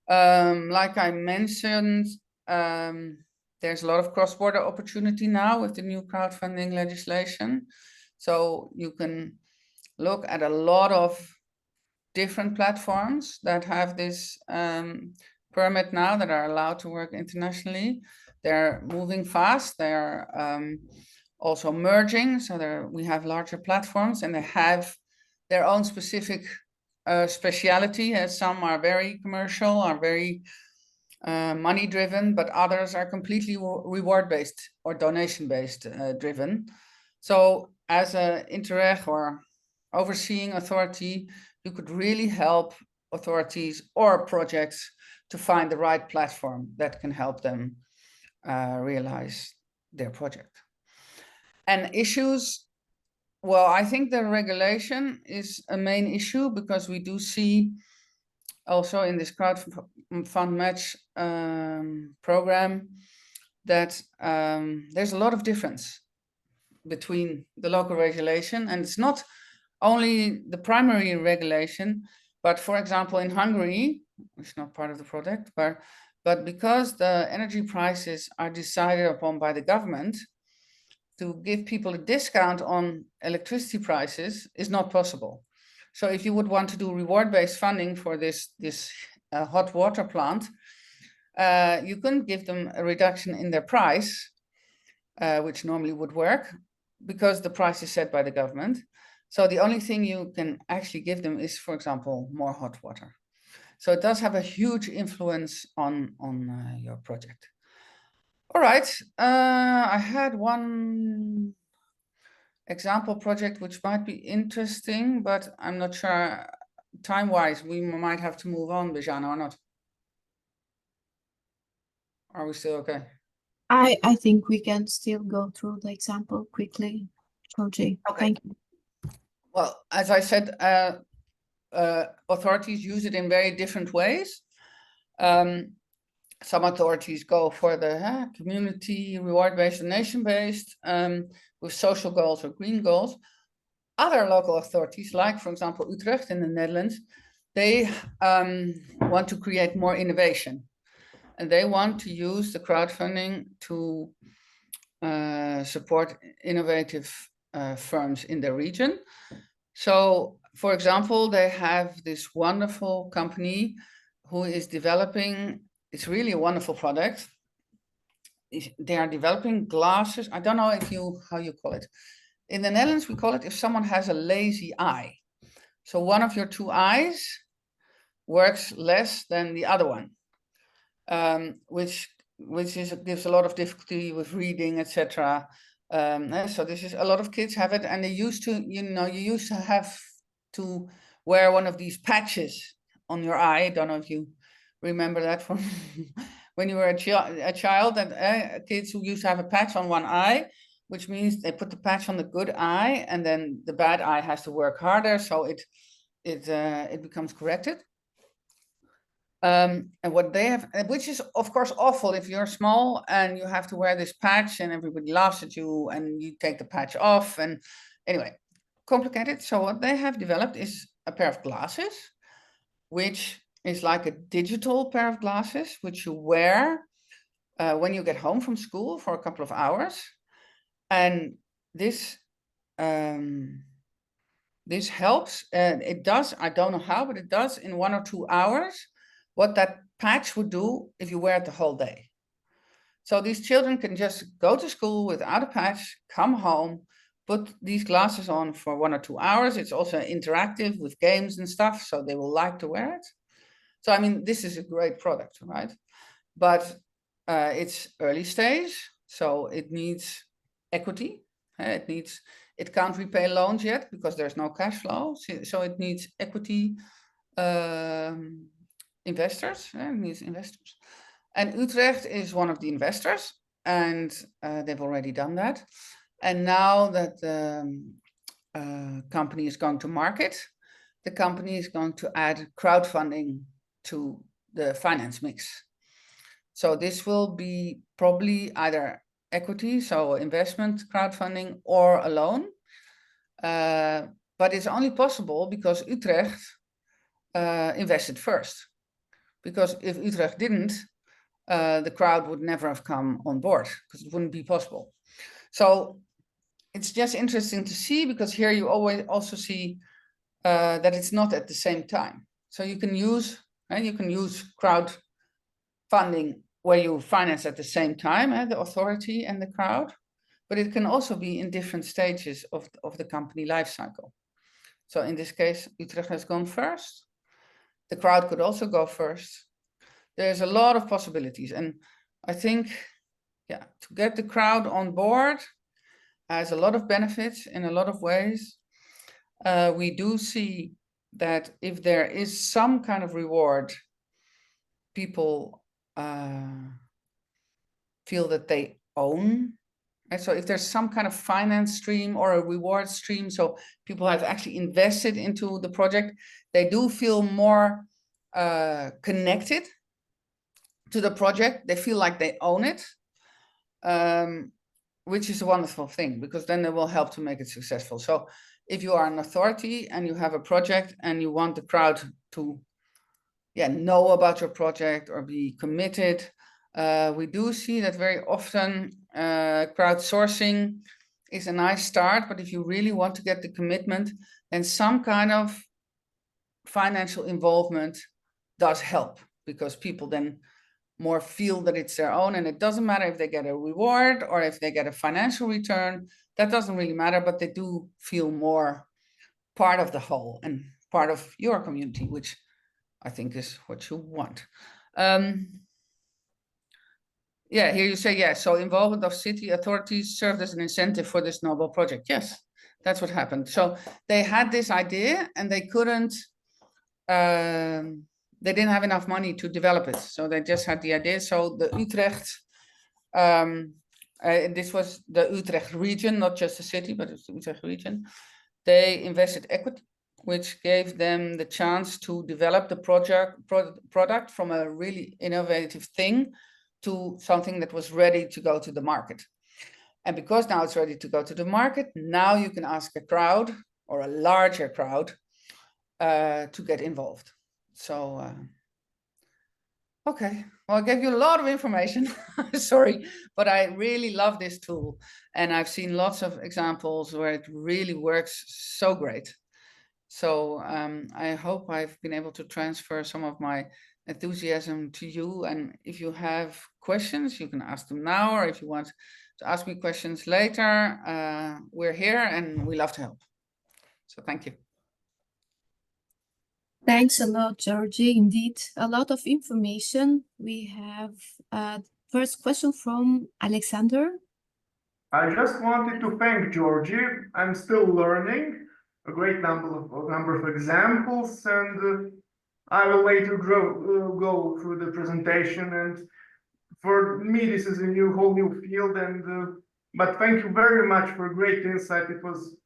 Like I mentioned, there's a lot of cross-border opportunity now with the new crowdfunding legislation. So you can look at a lot of different platforms that have this permit now, that are allowed to work internationally. They're moving fast. They're also merging. So we have larger platforms, and they have their own specific speciality. Some are very commercial, are very money driven, but others are completely reward based or donation based driven. So as an Interreg or overseeing authority, you could really help authorities or projects to find the right platform that can help them realize their project. And issues, well, I think the regulation is a main issue, because we do see also in this crowdfund match program that there's a lot of difference between the local regulation, and it's not only the primary regulation, but for example, in Hungary, it's not part of the project, but because the energy prices are decided upon by the government, to give people a discount on electricity prices is not possible. So if you would want to do reward-based funding for this hot water plant, you couldn't give them a reduction in their price, which normally would work, because the price is set by the government. So the only thing you can actually give them is, for example, more hot water. So it does have a huge influence on your project. All right, I had one example project which might be interesting, but I'm not sure time-wise we might have to move on, Bijana, or not. Are we still okay? I think we can still go through the example quickly, Georgie. Okay. Thank you. Well, as I said, authorities use it in very different ways. Some authorities go for the community reward-based and nation-based with social goals or green goals. Other local authorities, like for example Utrecht in the Netherlands, they want to create more innovation, and they want to use the crowdfunding to support innovative firms in their region. So, for example, they have this wonderful company who is developing, it's really a wonderful product. They are developing glasses. I don't know how you call it. In the Netherlands, we call it if someone has a lazy eye. So one of your two eyes works less than the other one, which gives a lot of difficulty with reading, etc. So this is, a lot of kids have it, and they used to, you used to have to wear one of these patches on your eye. I don't know if you remember that from when you were a child, that kids who used to have a patch on one eye, which means they put the patch on the good eye, and then the bad eye has to work harder, so it becomes corrected. And what they have, which is of course awful if you're small and you have to wear this patch and everybody laughs at you and you take the patch off, and anyway, complicated. So what they have developed is a pair of glasses, which is like a digital pair of glasses, which you wear when you get home from school for a couple of hours. And this helps. It does, I don't know how, but it does in 1 or 2 hours what that patch would do if you wear it the whole day. So these children can just go to school without a patch, come home, put these glasses on for 1 or 2 hours. It's also interactive with games and stuff, so they will like to wear it. So, I mean, this is a great product, right? But it's early stage, so it needs equity. It can't repay loans yet because there's no cash flow. So it needs equity investors. It needs investors. And Utrecht is one of the investors, and they've already done that. And now that the company is going to market, the company is going to add crowdfunding to the finance mix. So this will be probably either equity, so investment crowdfunding, or a loan. But it's only possible because Utrecht invested first. Because if Utrecht didn't, the crowd would never have come on board because it wouldn't be possible. So it's just interesting to see, because here you always also see that it's not at the same time. So you can use crowdfunding where you finance at the same time, the authority and the crowd, but it can also be in different stages of the company life cycle. So in this case, Utrecht has gone first. The crowd could also go first. There's a lot of possibilities. And I think, to get the crowd on board has a lot of benefits in a lot of ways. We do see that if there is some kind of reward, people feel that they own. And so if there's some kind of finance stream or a reward stream, so people have actually invested into the project, they do feel more connected to the project. They feel like they own it, which is a wonderful thing, because then they will help to make it successful. So if you are an authority and you have a project and you want the crowd to know about your project or be committed, we do see that very often crowdsourcing is a nice start, but if you really want to get the commitment, then some kind of financial involvement does help, because people then more feel that it's their own, and it doesn't matter if they get a reward or if they get a financial return. That doesn't really matter, but they do feel more part of the whole and part of your community, which I think is what you want. Yeah, here you say, yes, so involvement of city authorities served as an incentive for this noble project. Yes, that's what happened. So they had this idea and they couldn't, they didn't have enough money to develop it. So they just had the idea. So the Utrecht, this was the Utrecht region, not just the city, but it's the Utrecht region. They invested equity, which gave them the chance to develop the product from a really innovative thing to something that was ready to go to the market. And because now it's ready to go to the market, now you can ask a crowd or a larger crowd to get involved. So, okay, well, I gave you a lot of information. Sorry, but I really love this tool. And I've seen lots of examples where it really works so great. So I hope I've been able to transfer some of my enthusiasm to you. And if you have questions, you can ask them now, or if you want to ask me questions later, we're here and we love to help. So thank you. Thanks a lot, Georgie. Indeed, a lot of information. We have first question from Alexander. I just wanted to thank Georgie. I'm still learning a great number of examples, and I will later go through the presentation. And for me, this is a whole new field. And but thank you very much for great insight. It was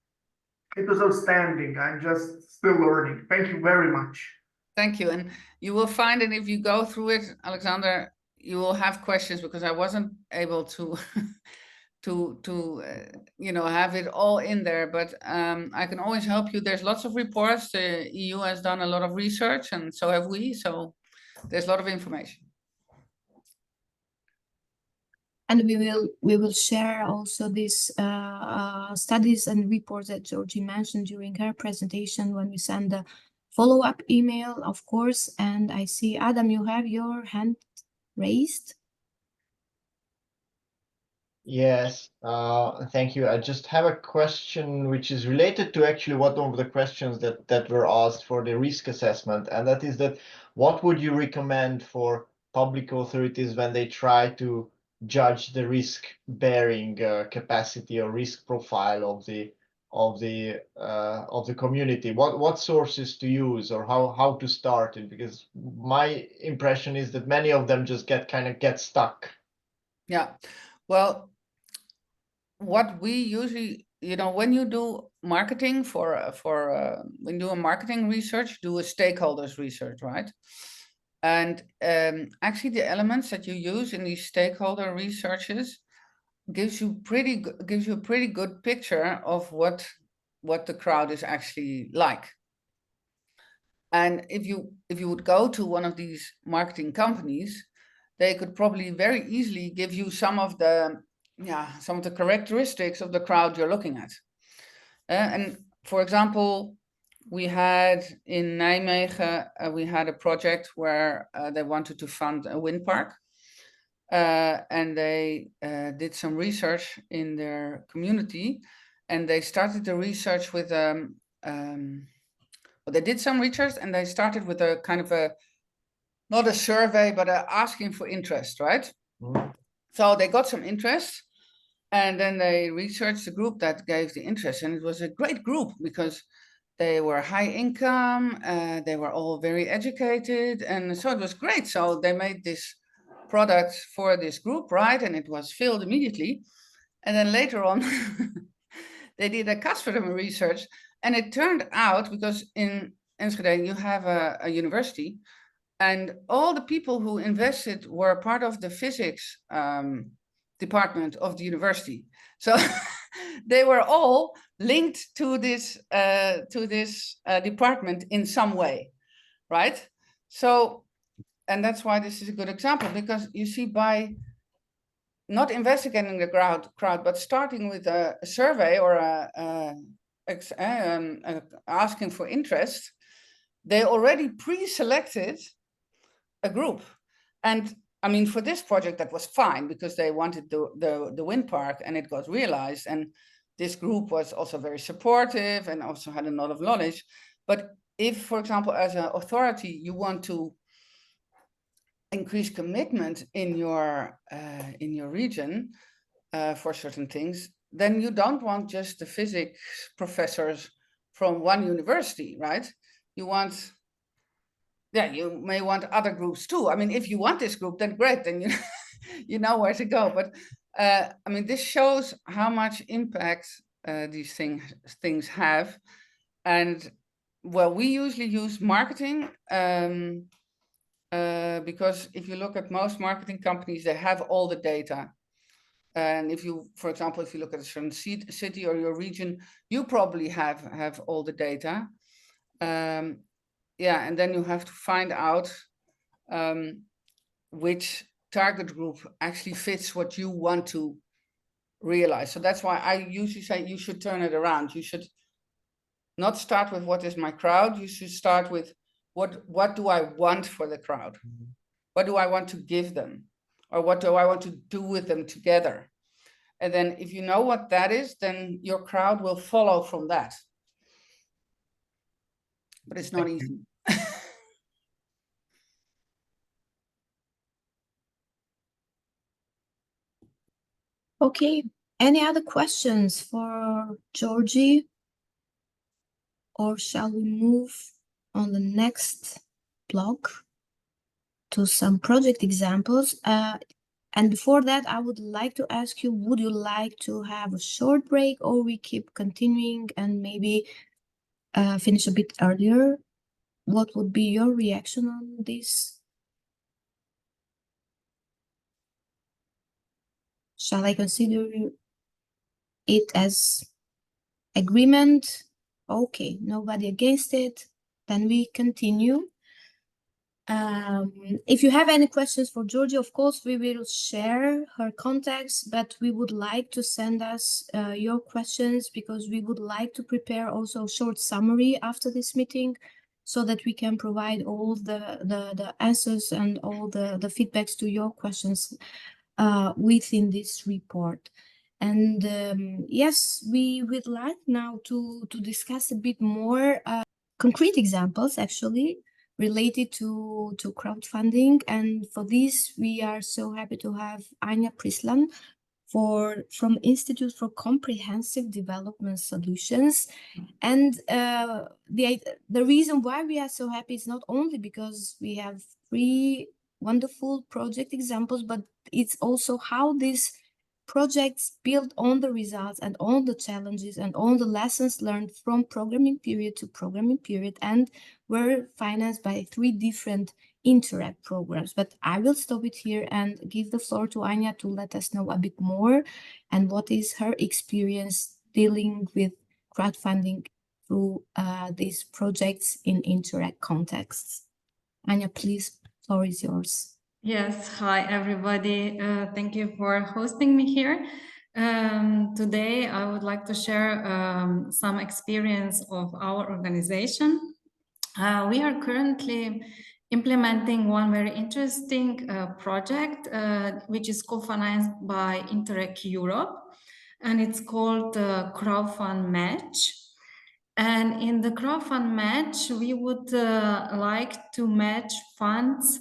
outstanding. I'm just still learning. Thank you very much. Thank you. And you will find that if you go through it, Alexander, you will have questions, because I wasn't able to you know, have it all in there, but I can always help you. There's lots of reports. The EU has done a lot of research, and so have we. So there's a lot of information. And we will share also these studies and reports that Georgie mentioned during her presentation when we send the follow-up email, of course. And I see, Adam, you have your hand raised. Yes, thank you. I just have a question which is related to actually one of the questions that were asked for the risk assessment, and that is that what would you recommend for public authorities when they try to judge the risk-bearing capacity or risk profile of the community? What sources to use, or how to start it? Because my impression is that many of them just get stuck. Yeah, well, what we usually, you know, when you do marketing when you do a marketing research, do a stakeholders research, right? And actually the elements that you use in these stakeholder researches gives you a pretty good picture of what the crowd is actually like. And if you would go to one of these marketing companies, they could probably very easily give you some of the characteristics of the crowd you're looking at. And for example, we had in Nijmegen, we had a project where they wanted to fund a wind park. And they did some research in their community, and they started the research with they did some research, and they started with a kind of not a survey, but asking for interest, right? Mm-hmm. So they got some interest, and then they researched the group that gave the interest, and it was a great group because they were high income, they were all very educated, and so it was great. So they made this product for this group, right? And it was filled immediately. And then later on, they did a customer research, and it turned out, because in Enschede you have a university, and all the people who invested were part of the physics department of the university. So they were all linked to this department in some way, right? So, and that's why this is a good example, because you see, by not investigating the crowd, but starting with a survey or asking for interest, they already pre-selected a group. And I mean, for this project, that was fine because they wanted the wind park and it got realized. And this group was also very supportive and also had a lot of knowledge. But if, for example, as an authority, you want to increase commitment in your region for certain things, then you don't want just the physics professors from one university, right? You want, yeah, you may want other groups too. I mean, if you want this group, then great, then you you know where to go. But I mean, this shows how much impact these things have. And well, we usually use marketing because if you look at most marketing companies, they have all the data. And if you, for example, if you look at a certain city or your region, you probably have all the data. Yeah, and then you have to find out which target group actually fits what you want to realize. So that's why I usually say you should turn it around. You should not start with what is my crowd. You should start with what do I want for the crowd? What do I want to give them? Or what do I want to do with them together? And then if you know what that is, then your crowd will follow from that. But it's not easy. Okay, any other questions for Georgie? Or shall we move on the next block to some project examples? And before that, I would like to ask you, would you like to have a short break or we keep continuing and maybe finish a bit earlier? What would be your reaction on this? Shall I consider it as agreement? Okay, nobody against it. Then we continue. If you have any questions for Georgie, of course, we will share her contacts, but we would like to send us your questions because we would like to prepare also a short summary after this meeting so that we can provide all the answers and all the feedbacks to your questions within this report. And yes, we would like now to discuss a bit more concrete examples actually related to crowdfunding. And for this, we are so happy to have Anja Prislan from Institute for Comprehensive Development Solutions. And the reason why we are so happy is not only because we have 3 wonderful project examples, but it's also how these projects build on the results and on the challenges and on the lessons learned from programming period to programming period, and were financed by 3 different Interact programs. But I will stop it here and give the floor to Anja to let us know a bit more and what is her experience dealing with crowdfunding through these projects in Interact contexts. Anja, please, floor is yours. Yes, hi everybody. Thank you for hosting me here. Today I would like to share some experience of our organization. We are currently implementing one very interesting project which is co-financed by Interact Europe, and it's called Crowdfund Match. And in the Crowdfund Match, we would like to match funds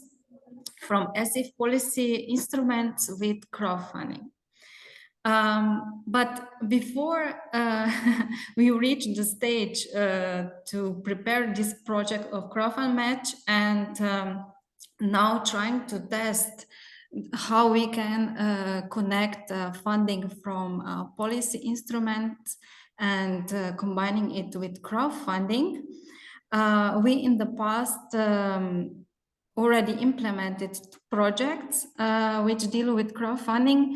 from ESIF policy instruments with crowdfunding. But before we reach the stage to prepare this project of crowdfund match and now trying to test how we can connect funding from policy instruments and combining it with crowdfunding, we in the past already implemented projects which deal with crowdfunding,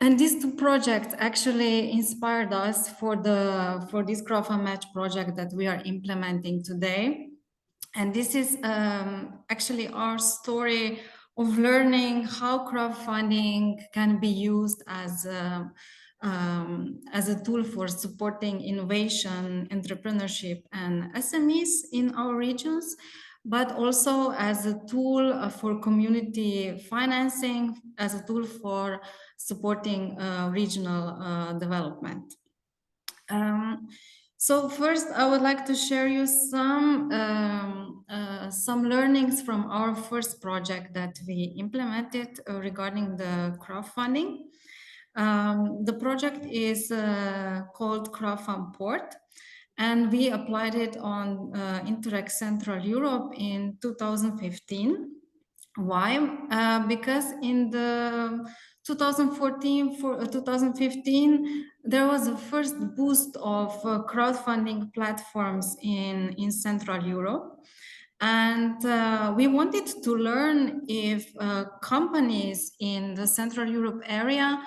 and these 2 projects actually inspired us for this crowdfund match project that we are implementing today. And this is actually our story learning how crowdfunding can be used as a tool for supporting innovation, entrepreneurship, and SMEs in our regions, but also as a tool for community financing, as a tool for supporting regional development. So first, I would like to share you some learnings from our first project that we implemented regarding the crowdfunding. The project is called Crowdfund Port, and we applied it on Interreg Central Europe in 2015. Why? Because in the 2015, there was a first boost of crowdfunding platforms in Central Europe. And we wanted to learn if companies in the Central Europe area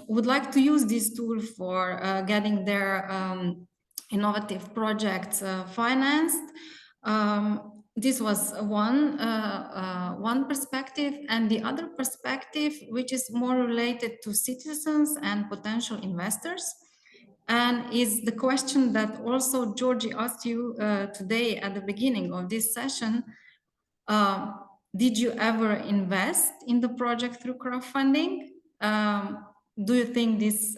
would like to use this tool for getting their innovative projects financed. This was one perspective, and the other perspective, which is more related to citizens and potential investors, and is the question that also Georgie asked you today at the beginning of this session. Did you ever invest in the project through crowdfunding? Do you think this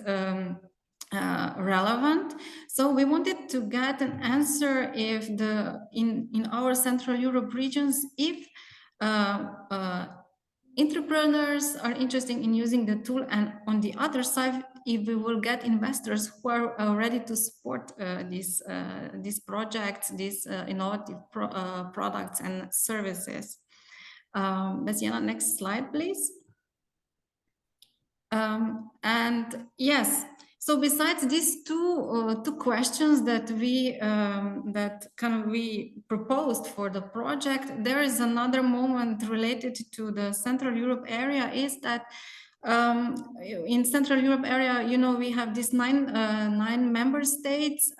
relevant? So we wanted to get an answer if in our Central Europe regions, if entrepreneurs are interested in using the tool, and on the other side, if we will get investors who are ready to support these projects, innovative products and services. Besiana, next slide, please. And yes, so besides these two questions that we proposed for the project, there is another moment related to the Central Europe area, is that in Central Europe area, you know, we have these nine member states,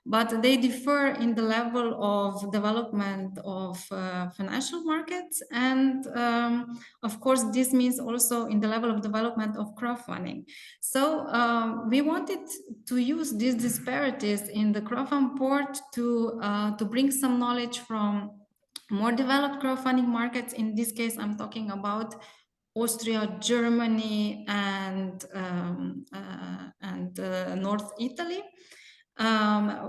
but they differ in the level of development of financial markets, and of course this means also in the level of development of crowdfunding. So we wanted to use these disparities in the crowdfund port to bring some knowledge from more developed crowdfunding markets. In this case, I'm talking about Austria, Germany, and North Italy,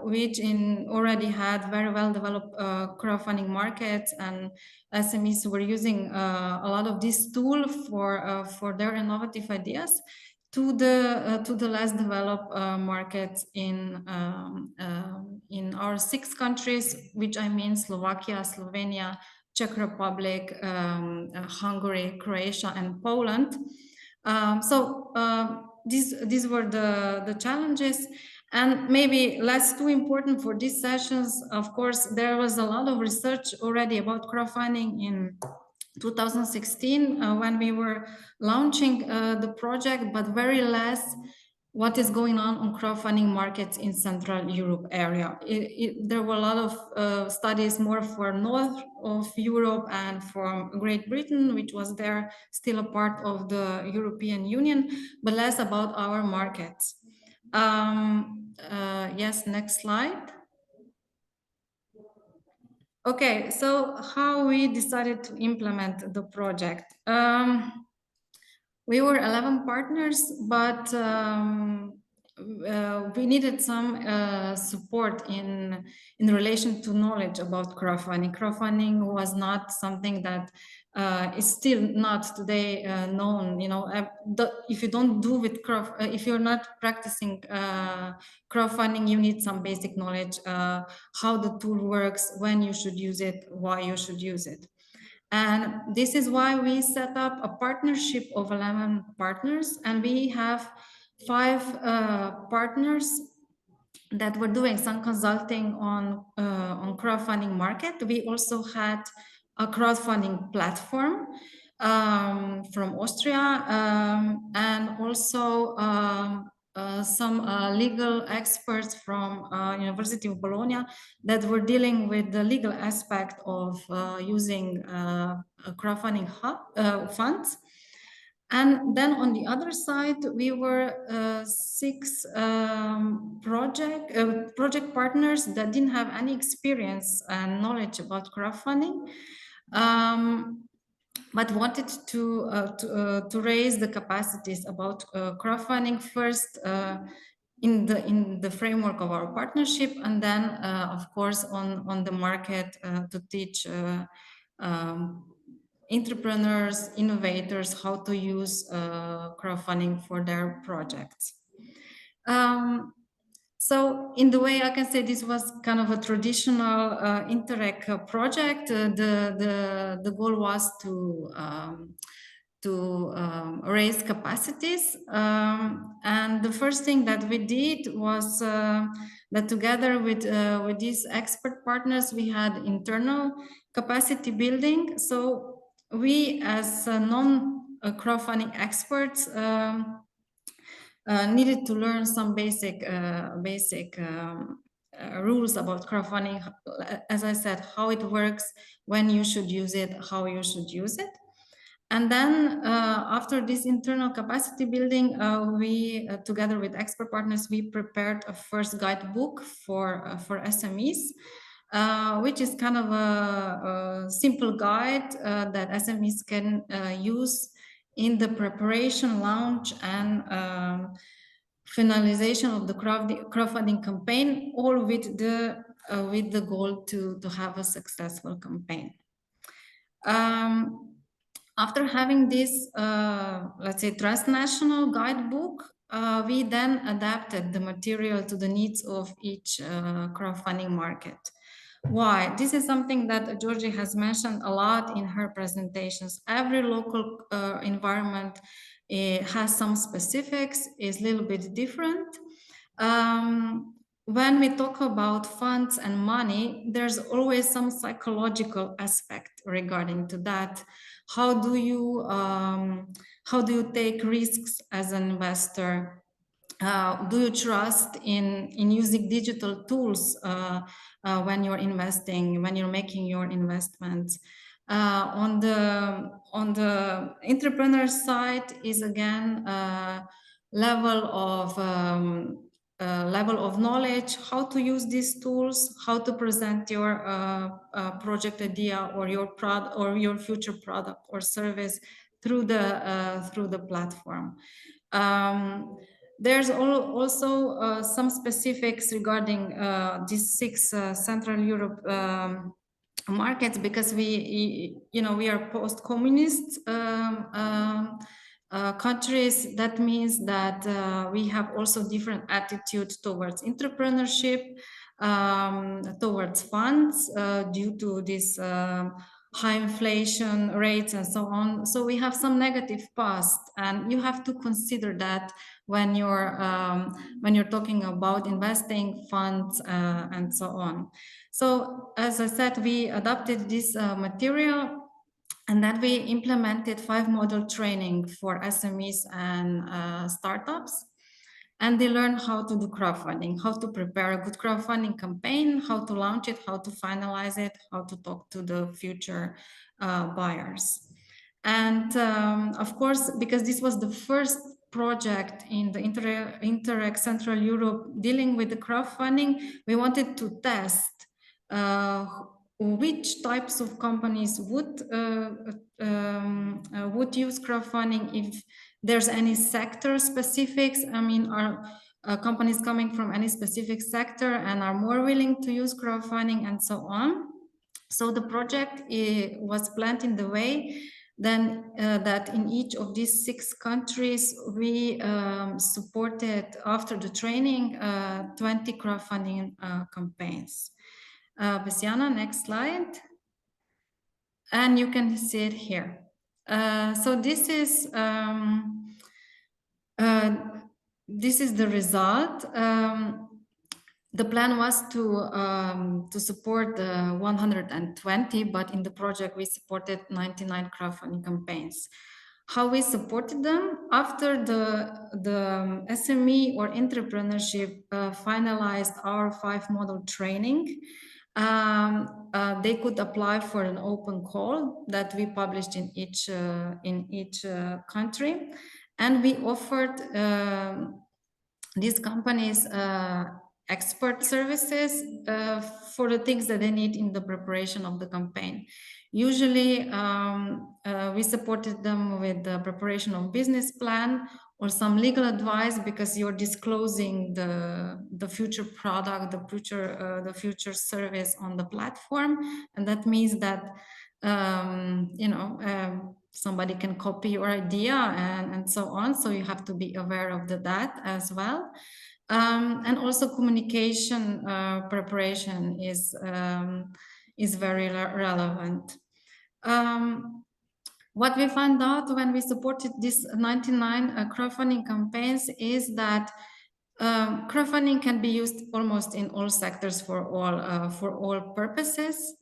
which already had very well developed crowdfunding markets, and SMEs were using a lot of this tool for their innovative ideas, to the less developed markets in our 6 countries, which I mean Slovakia, Slovenia, Czech Republic, Hungary, Croatia, and Poland. These were the challenges. And maybe less too important for these sessions, of course, there was a lot of research already about crowdfunding in 2016 when we were launching the project, but very less what is going on crowdfunding markets in Central Europe area. There were a lot of studies more for north of Europe and for Great Britain, which was there still a part of the European Union, but less about our markets. Yes, next slide. Okay, so how we decided to implement the project. We were 11 partners, but we needed some support in relation to knowledge about crowdfunding. Crowdfunding was not something that is still not today known. You know, if you don't do with if you're not practicing crowdfunding, you need some basic knowledge how the tool works, when you should use it, why you should use it. And this is why we set up a partnership of 11 partners, and we have 5 partners that were doing some consulting on crowdfunding market. We also had a crowdfunding platform from Austria, and also some legal experts from University of Bologna that were dealing with the legal aspect of using crowdfunding funds. And then on the other side, we were 6 project partners that didn't have any experience and knowledge about crowdfunding, but wanted to raise the capacities about crowdfunding first in the framework of our partnership, and then of course on the market to teach entrepreneurs, innovators, how to use crowdfunding for their projects. So in the way I can say this was kind of a traditional Interreg project. The goal was to raise capacities. And the first thing that we did was that together with these expert partners, we had internal capacity building. So we as non-crowdfunding experts needed to learn some basic rules about crowdfunding. As I said, how it works, when you should use it, how you should use it. And then after this internal capacity building, we, together with expert partners, we prepared a first guidebook for SMEs, which is kind of a simple guide that SMEs can use in the preparation, launch, and finalization of the crowdfunding campaign, all with the goal to have a successful campaign. After having this, let's say, transnational guidebook, we then adapted the material to the needs of each crowdfunding market. Why? This is something that Georgie has mentioned a lot in her presentations. Every local environment has some specifics, is a little bit different. When we talk about funds and money, there's always some psychological aspect regarding to that. How do you take risks as an investor? Do you trust in using digital tools when you're investing, when you're making your investments? On the entrepreneur side is again level of knowledge, how to use these tools, how to present your project idea or your product or your future product or service through the platform. There's also some specifics regarding these 6 Central Europe markets, because we are post-communist countries. That means that we have also different attitude towards entrepreneurship, towards funds due to this high inflation rates and so on. So we have some negative past, and you have to consider that when you're talking about investing funds and so on. So as I said, we adapted this material, and then we implemented 5-module training for SMEs and startups. And they learn how to do crowdfunding, how to prepare a good crowdfunding campaign, how to launch it, how to finalize it, how to talk to the future buyers. And of course, because this was the first project in the Interreg Central Europe dealing with the crowdfunding, we wanted to test which types of companies would use crowdfunding, if there's any sector specifics. I mean, are companies coming from any specific sector and are more willing to use crowdfunding and so on. So the project was planned in the way then that in each of these 6 countries, we supported, after the training, 20 crowdfunding campaigns. Besiana, next slide. And you can see it here. So this is the result. The plan was to support 120, but in the project we supported 99 crowdfunding campaigns. How we supported them after the SME or entrepreneurship finalized our 5 model training. They could apply for an open call that we published in each country, and we offered these companies expert services for the things that they need in the preparation of the campaign. Usually, we supported them with the preparation of business plan or some legal advice, because you're disclosing the future product, the future service on the platform, and that means that somebody can copy your idea and so on. So you have to be aware of that as well. And also communication preparation is very relevant. What we found out when we supported these 99 crowdfunding campaigns is that crowdfunding can be used almost in all sectors for all purposes.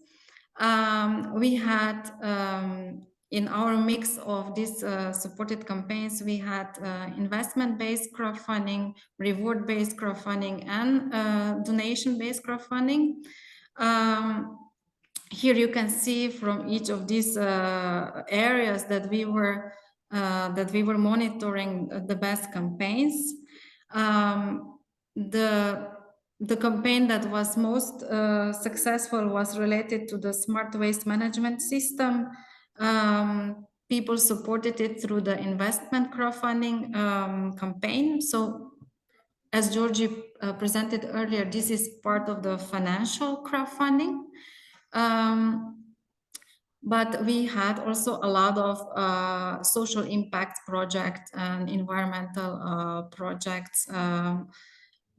We had in our mix of these supported campaigns, we had investment-based crowdfunding, reward-based crowdfunding, and donation-based crowdfunding. Here you can see from each of these areas that we were monitoring the best campaigns. The campaign that was most successful was related to the smart waste management system. People supported it through the investment crowdfunding campaign. So as Georgie presented earlier, this is part of the financial crowdfunding. But we had also a lot of social impact projects and environmental projects,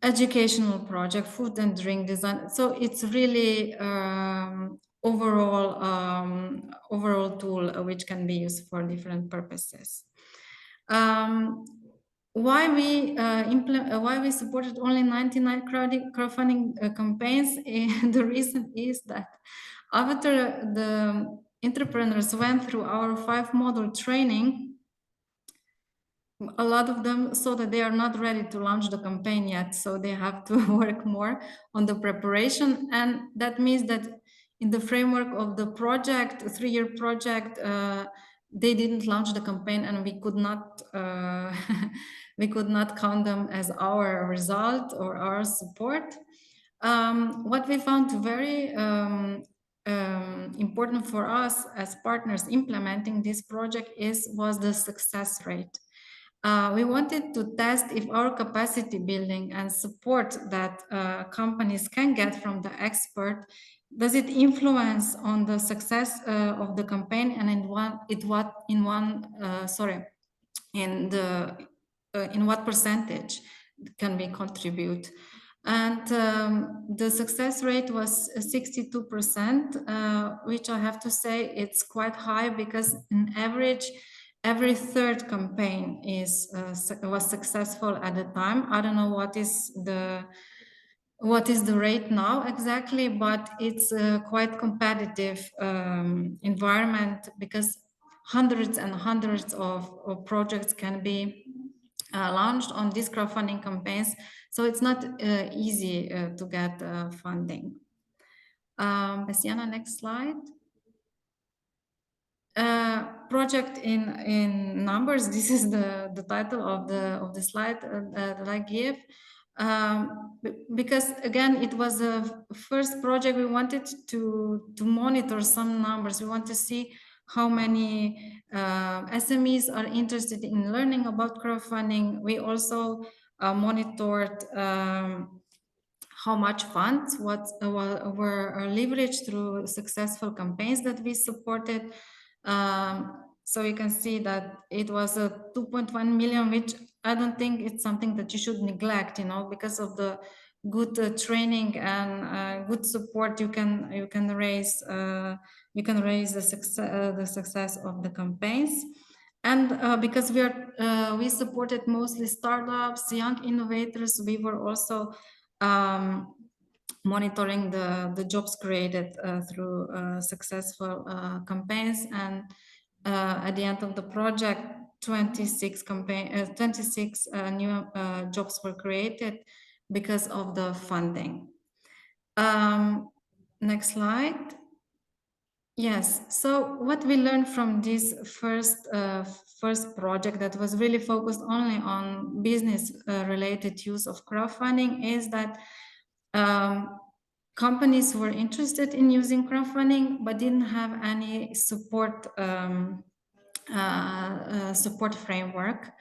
educational project, food and drink design. So it's really overall tool which can be used for different purposes. Why we supported only 99 crowdfunding campaigns? The reason is that after the entrepreneurs went through our 5 model training, a lot of them saw that they are not ready to launch the campaign yet, so they have to work more on the preparation. And that means that in the framework of the project, a 3-year project, they didn't launch the campaign, and we could not count them as our result or our support. What we found very important for us as partners implementing this project was the success rate. We wanted to test if our capacity building and support that companies can get from the expert, does it influence on the success of the campaign, and in what percentage can we contribute? And the success rate was 62%, which I have to say it's quite high, because in average, every 3rd campaign was successful at the time. I don't know what is the rate now exactly, but it's a quite competitive environment, because hundreds and hundreds of projects can be launched on these crowdfunding campaigns. So it's not easy to get funding. Bessiana, next slide. Project in numbers. This is the title of the slide that I give. Because again, it was a first project. We wanted to monitor some numbers. We want to see how many SMEs are interested in learning about crowdfunding. We also monitored how much funds were leveraged through successful campaigns that we supported. So you can see that it was a 2.1 million, which I don't think it's something that you should neglect, because of the good training and good support. You can raise the success of the campaigns. And because we supported mostly startups, young innovators, we were also monitoring the jobs created through successful campaigns, and at the end of the project, 26 new jobs were created because of the funding. Next slide. Yes. So what we learned from this first project that was really focused only on business related use of crowdfunding is that companies were interested in using crowdfunding but didn't have any support support framework.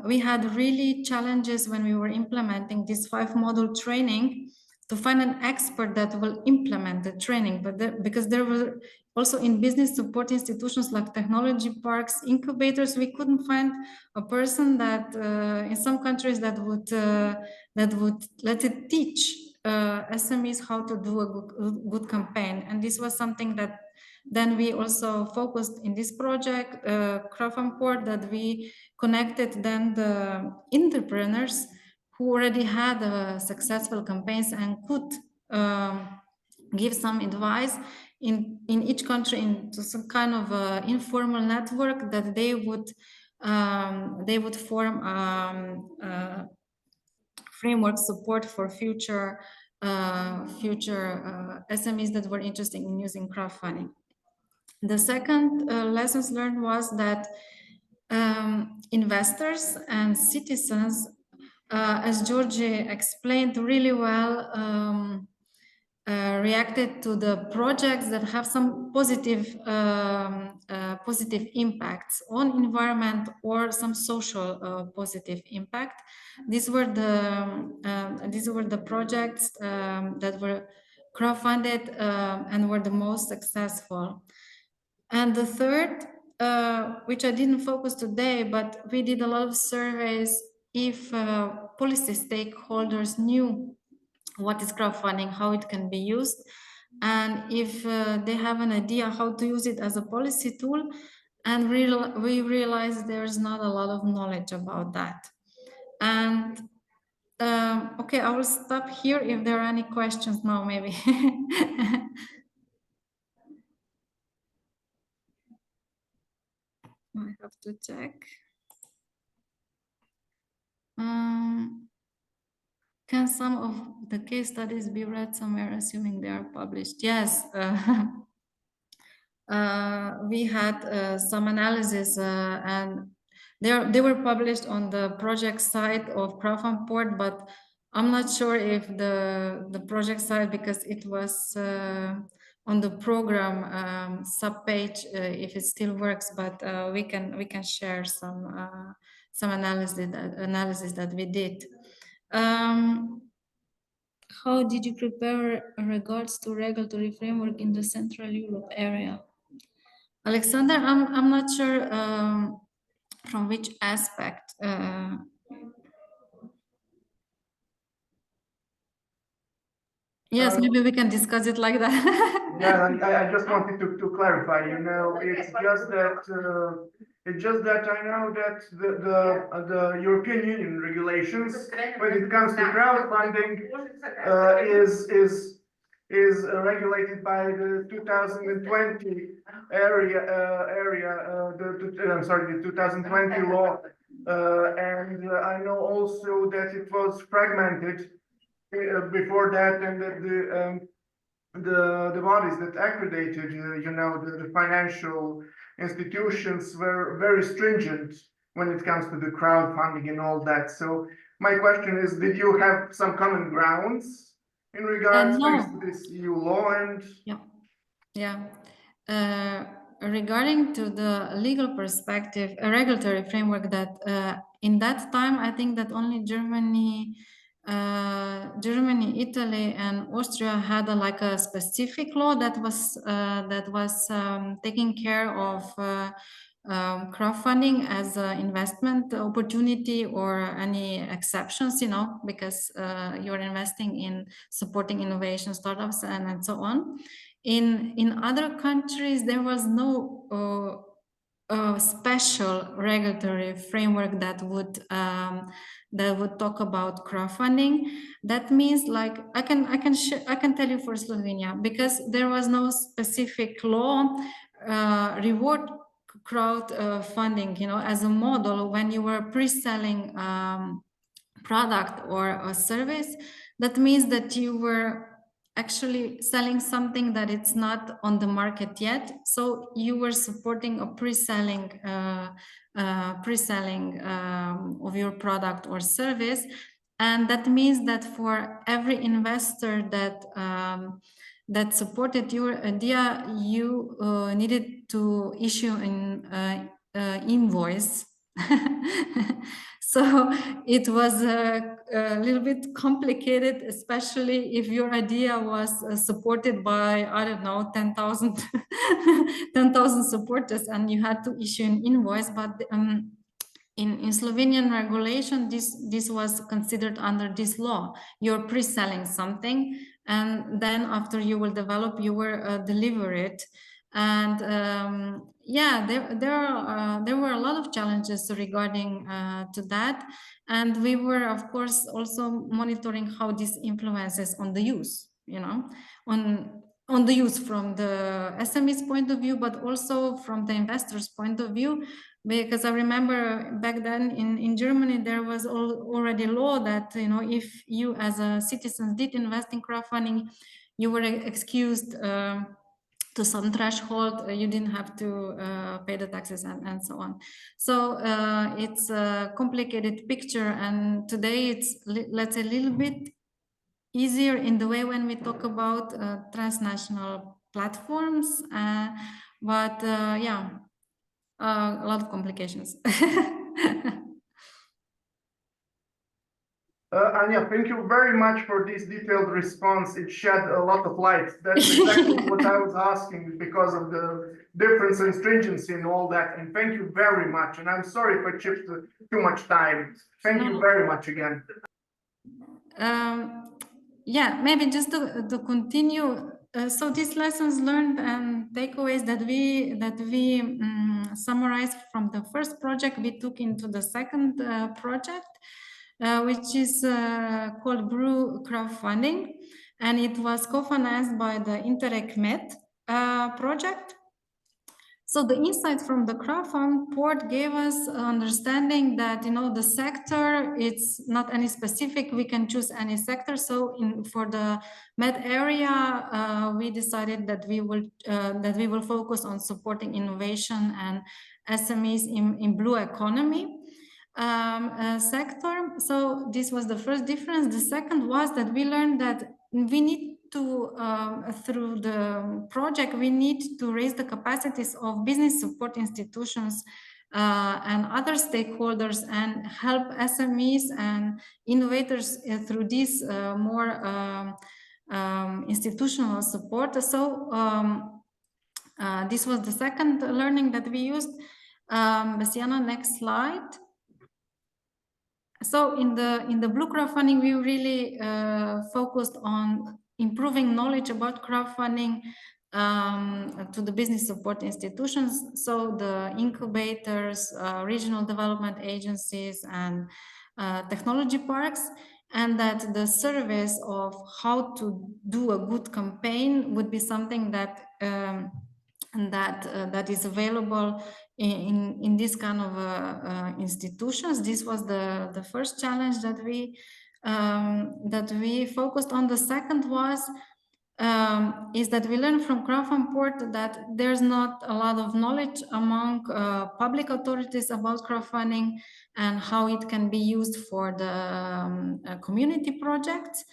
We had really challenges when we were implementing this 5-module training to find an expert that will implement the training, but because there were also in business support institutions like technology parks, incubators, we couldn't find a person that in some countries that would let it teach SMEs how to do a good campaign. And this was something that then we also focused in this project, Crowdfund Port, that we connected then the entrepreneurs who already had successful campaigns and could give some advice in each country into some kind of informal network that they would form framework support for future SMEs that were interested in using crowdfunding. The second lessons learned was that investors and citizens, as Georgie explained really well, reacted to the projects that have some positive positive impacts on environment or some social positive impact. These were the projects that were crowdfunded and were the most successful. And the third, which I didn't focus today, but we did a lot of surveys if policy stakeholders knew what is crowdfunding, how it can be used, and if they have an idea how to use it as a policy tool. And we realized there's not a lot of knowledge about that. And okay, I will stop here if there are any questions now, maybe. I have to check. Can some of the case studies be read somewhere, assuming they are published? Yes. We had some analysis and they were published on the project site of Crowdfund Port, but I'm not sure if the project site, because it was on the program subpage, if it still works, but we can share some analysis that we did. How did you prepare regards to regulatory framework in the Central Europe area? Alexander, I'm not sure from which aspect. Yes, maybe we can discuss it like that. Yeah, I just wanted to clarify. You know, it's just that I know that the European Union regulations, when it comes to crowdfunding, is regulated by the 2020 the 2020 law, and I know also that it was fragmented before that, and that the bodies that accredited, you know, the financial institutions were very stringent when it comes to the crowdfunding and all that. So my question is, did you have some common grounds in regards to this EU law? And regarding to the legal perspective, a regulatory framework, that in that time, I think that only Germany, Italy, and Austria had like a specific law that was taking care of crowdfunding as an investment opportunity, or any exceptions, you know, because you're investing in supporting innovation startups and so on. In other countries, there was no special regulatory framework that would talk about crowdfunding. That means, like, I can tell you for Slovenia, because there was no specific law reward crowdfunding, as a model when you were pre-selling product or a service. That means that you were actually selling something that it's not on the market yet. So you were supporting a pre-selling of your product or service. And that means that for every investor that supported your idea, you needed to issue an invoice. So it was a little bit complicated, especially if your idea was supported by, I don't know, 10,000 10,000 supporters, and you had to issue an invoice. But in Slovenian regulation, this was considered under this law. You're pre-selling something, and then after you will develop, you will deliver it. And yeah, there were a lot of challenges regarding to that, and we were, of course, also monitoring how this influences on the use, on the use from the SME's point of view, but also from the investor's point of view. Because I remember back then in Germany, there was already law that, if you as a citizen did invest in crowdfunding, you were excused to some threshold, you didn't have to pay the taxes and so on. So it's a complicated picture, and today it's, let's say, a little bit easier in the way when we talk about transnational platforms, but yeah, a lot of complications. Anja, thank you very much for this detailed response. It shed a lot of light. That's exactly what I was asking, because of the difference in stringency and all that. And thank you very much. And I'm sorry if I chipped too much time. Thank you very much again. Yeah, maybe just to continue. So these lessons learned and takeaways that we summarized from the first project, we took into the second project, which is called Brew Crowdfunding, and it was co-financed by the Interreg Med project. So the insight from the crowdfund port gave us understanding that, the sector, it's not any specific, we can choose any sector. So for the Med area, we decided that we will focus on supporting innovation and SMEs in blue economy sector. So this was the first difference. The second was that we learned that we need to, through the project, we need to raise the capacities of business support institutions and other stakeholders, and help SMEs and innovators through this more institutional support. So this was the second learning that we used. Besiana, next slide. So in the blue crowdfunding, we really focused on improving knowledge about crowdfunding to the business support institutions. So the incubators, regional development agencies, and technology parks, and that the service of how to do a good campaign would be something that that is available in this kind of institutions. This was the first challenge that we focused on. The second was is that we learned from crowdfund port that there's not a lot of knowledge among public authorities about crowdfunding and how it can be used for the community projects.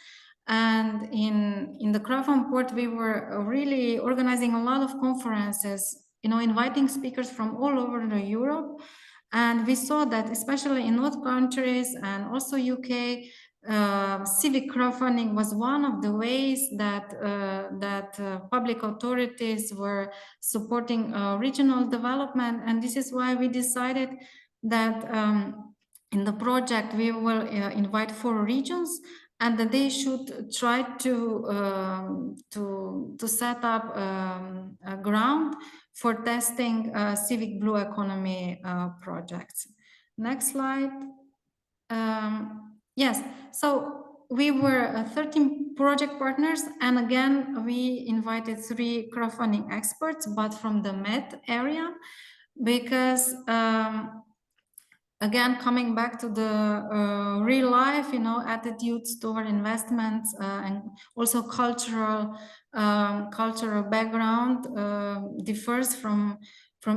And in the crowdfund port, we were really organizing a lot of conferences, inviting speakers from all over Europe. And we saw that, especially in North countries and also UK, civic crowdfunding was one of the ways that public authorities were supporting regional development. And this is why we decided that in the project we will invite 4 regions, and that they should try to set up a ground for testing civic blue economy projects. Next slide. Yes, so we were 13 project partners, and again, we invited 3 crowdfunding experts, but from the Med area, because again, coming back to the real life, attitudes toward investments and also cultural background differs from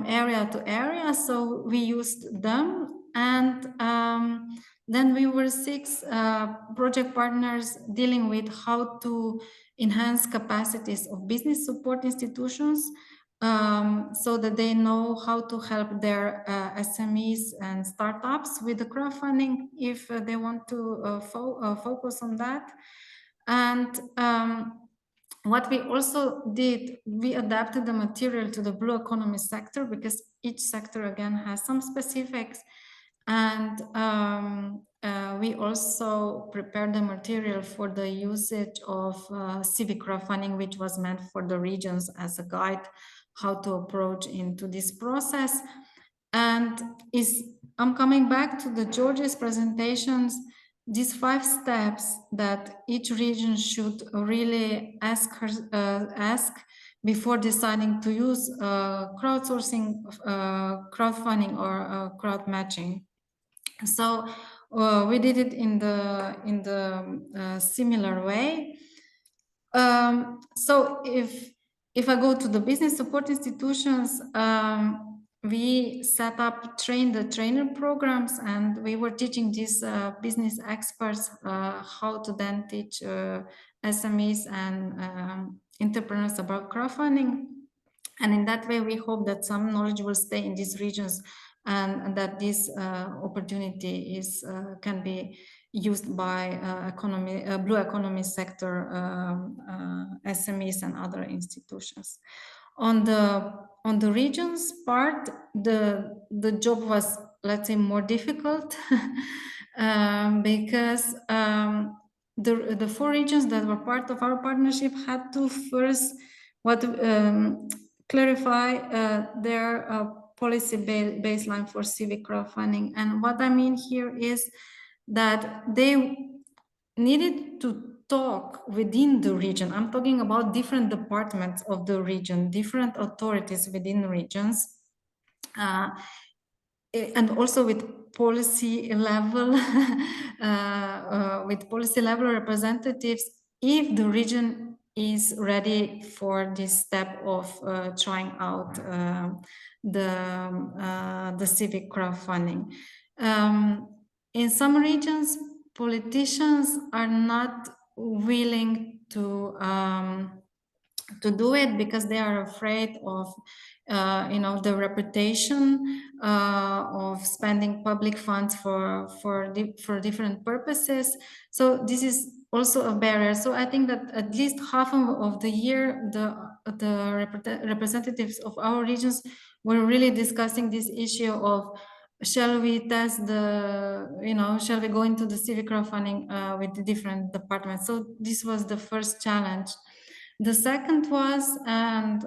area to area. So we used them, and then we were 6 project partners dealing with how to enhance capacities of business support institutions, so that they know how to help their SMEs and startups with the crowdfunding if they want to focus on that. And what we also did, we adapted the material to the blue economy sector, because each sector again has some specifics. And we also prepared the material for the usage of civic crowdfunding, which was meant for the regions as a guide how to approach into this process. And I'm coming back to the Georgie's presentations, these 5 steps that each region should really ask before deciding to use crowdsourcing, crowdfunding, or crowd matching. So we did it in the similar way. So if I go to the business support institutions, we set up train the trainer programs, and we were teaching these business experts how to then teach SMEs and entrepreneurs about crowdfunding. And in that way, we hope that some knowledge will stay in these regions, and that this opportunity can be used by blue economy sector SMEs and other institutions. On the regions part, the job was, let's say, more difficult because the 4 regions that were part of our partnership had to first clarify their policy baseline for civic crowdfunding. And what I mean here is that they needed to talk within the region. I'm talking about different departments of the region, different authorities within regions, and also with policy level, representatives, if the region is ready for this step of trying out the civic crowdfunding. In some regions, politicians are not willing to do it because they are afraid of the reputation of spending public funds for different purposes. So this is also a barrier. So I think that at least half of the year, the representatives of our regions were really discussing this issue of, shall we test shall we go into the civic crowdfunding with the different departments? So this was the first challenge. The second was, and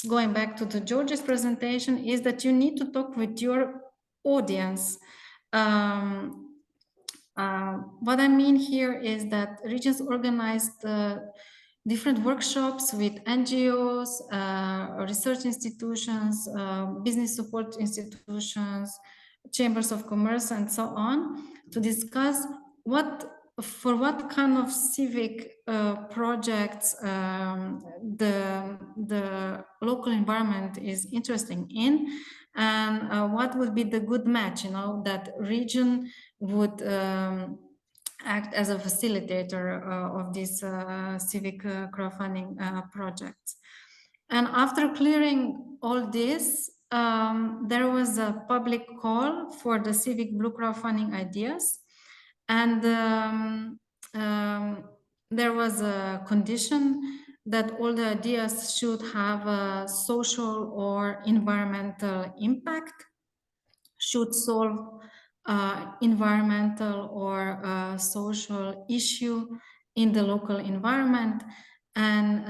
going back to the Georgie's presentation, is that you need to talk with your audience. What I mean here is that regions organized different workshops with NGOs, research institutions, business support institutions, chambers of commerce, and so on, to discuss for what kind of civic projects the local environment is interested in, and what would be the good match, that region would act as a facilitator of these civic crowdfunding projects. And after clearing all this, there was a public call for the civic blue crowdfunding ideas. And there was a condition that all the ideas should have a social or environmental impact, should solve environmental or social issue in the local environment. And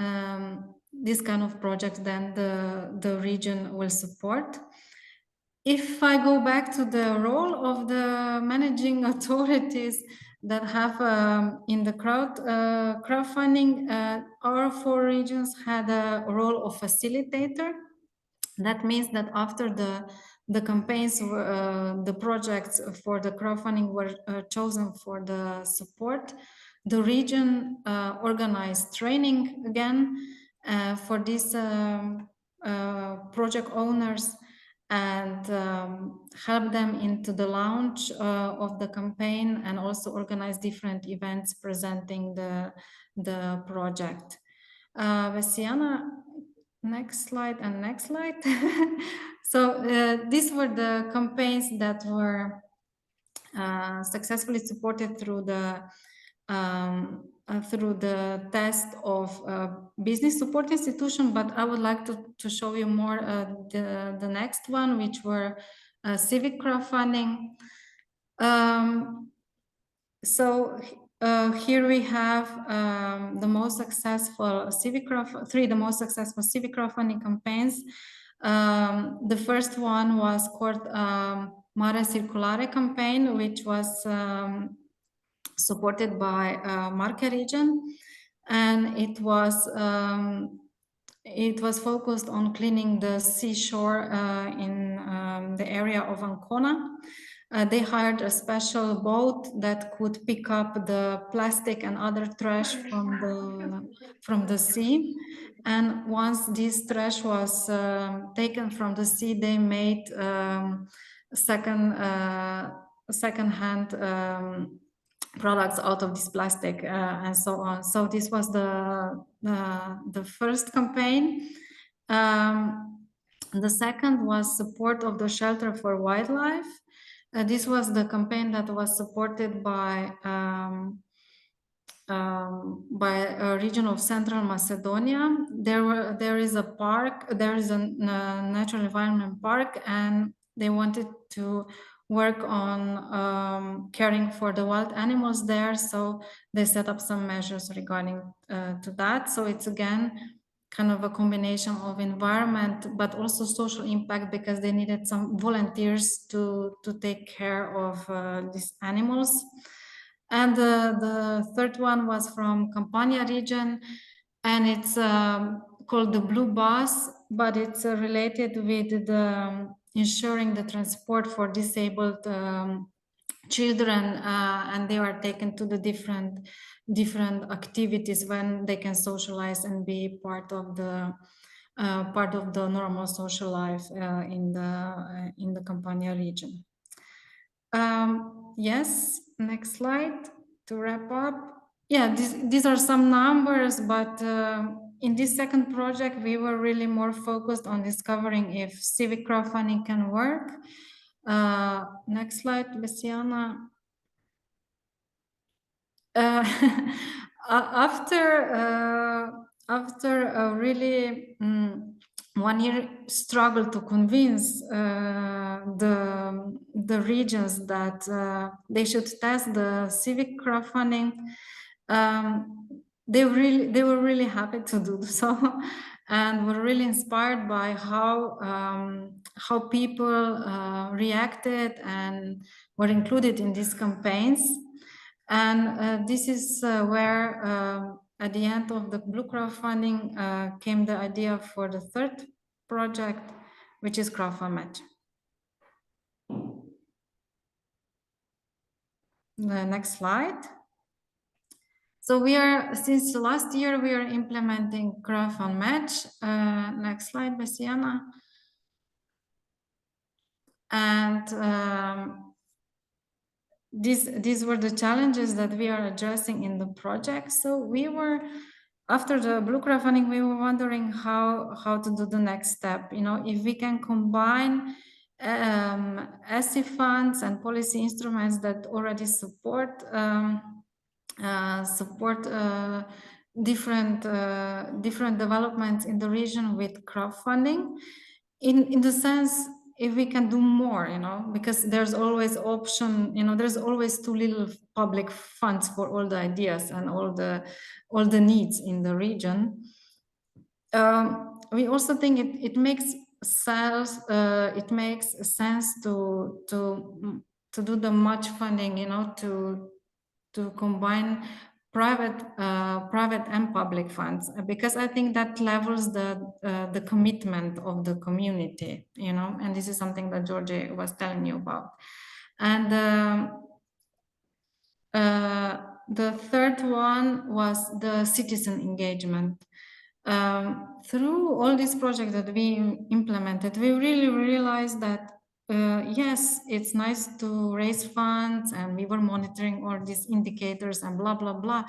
this kind of project then the region will support. If I go back to the role of the managing authorities, that have in the crowdfunding, our 4 regions had a role of facilitator. That means that after the campaigns, the projects for the crowdfunding were chosen for the support, the region organized training again for these project owners and help them into the launch of the campaign, and also organize different events presenting the project. Vesiana, next slide and next slide. So these were the campaigns that were successfully supported through the test of business support institution, but I would like to show you more the next one, which were civic crowdfunding. So here we have the most successful three most successful civic crowdfunding campaigns. The first one was called Mare Circulare campaign, which was supported by Marche region, and it was focused on cleaning the seashore in the area of Ancona. They hired a special boat that could pick up the plastic and other trash from the sea. And once this trash was taken from the sea, they made second-hand products out of this plastic and so on. So this was the first campaign. The second was support of the shelter for wildlife. This was the campaign that was supported by a region of Central Macedonia. There is a park, there is a natural environment park, and they wanted to work on caring for the wild animals there. So they set up some measures regarding to that. So it's again kind of a combination of environment, but also social impact, because they needed some volunteers to take care of these animals. And the third one was from Campania region, and it's called the Blue Bus, but it's related with the ensuring the transport for disabled children, and they are taken to the different activities when they can socialize and be part of the normal social life in the Campania region. Yes, next slide to wrap up. Yeah, these are some numbers, but in this second project, we were really more focused on discovering if civic crowdfunding can work. Next slide, Luciana. After a really 1 year struggle to convince the regions that they should test the civic crowdfunding, they were really happy to do so, and were really inspired by how people reacted and were included in these campaigns. And this is where at the end of the Blue crowdfunding came the idea for the third project, which is CrowdfundMatch. The next slide. So since last year, we are implementing CrowdfundMatch. Next slide, Bessiana. And these were the challenges that we are addressing in the project. So after the Blue crowdfunding, we were wondering how to do the next step. If we can combine ESI funds and policy instruments that already support different developments in the region with crowdfunding, in the sense, if we can do more, because there's always option, there's always too little public funds for all the ideas and all the needs in the region. We also think it makes sense. It makes sense to do the match funding, to combine private and public funds, because I think that levels the commitment of the community, you know, and this is something that Georgie was telling you about. And the third one was the citizen engagement. Through all these projects that we implemented, we really realized that yes, it's nice to raise funds, and we were monitoring all these indicators and blah, blah, blah.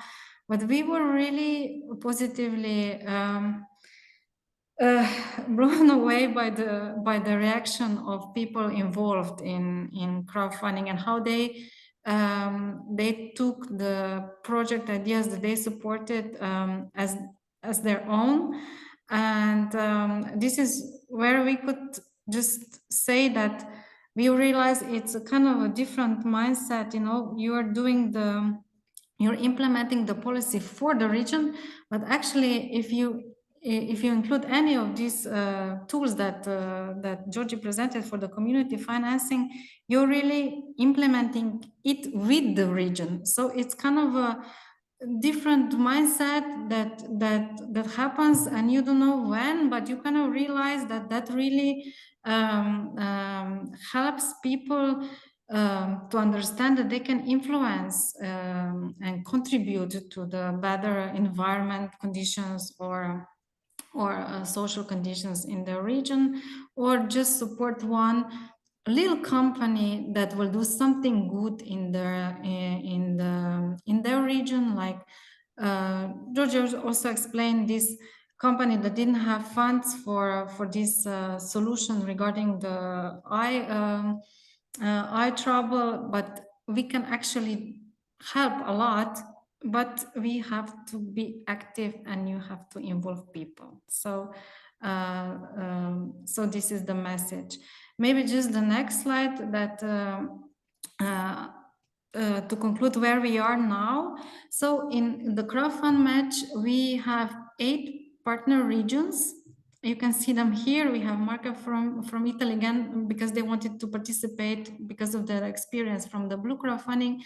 But we were really positively blown away by the reaction of people involved in crowdfunding, and how they took the project ideas that they supported as their own. And this is where we could just say that we realize it's a kind of a different mindset. You know, you're implementing the policy for the region, but actually if you include any of these tools that Georgie presented for the community financing, you're really implementing it with the region. So it's kind of a different mindset that happens, and you don't know when, but you kind of realize that really helps people to understand that they can influence and contribute to the better environment conditions or social conditions in the region, or just support one little company that will do something good in their region. Like Georgie also explained, this company that didn't have funds for this solution regarding the eye trouble, but we can actually help a lot, but we have to be active and you have to involve people. So so this is the message. Maybe just the next slide, that to conclude where we are now. So in the crowdfund match, we have 8 partner regions. You can see them here. We have Marco from Italy again, because they wanted to participate because of their experience from the Blue crowdfunding.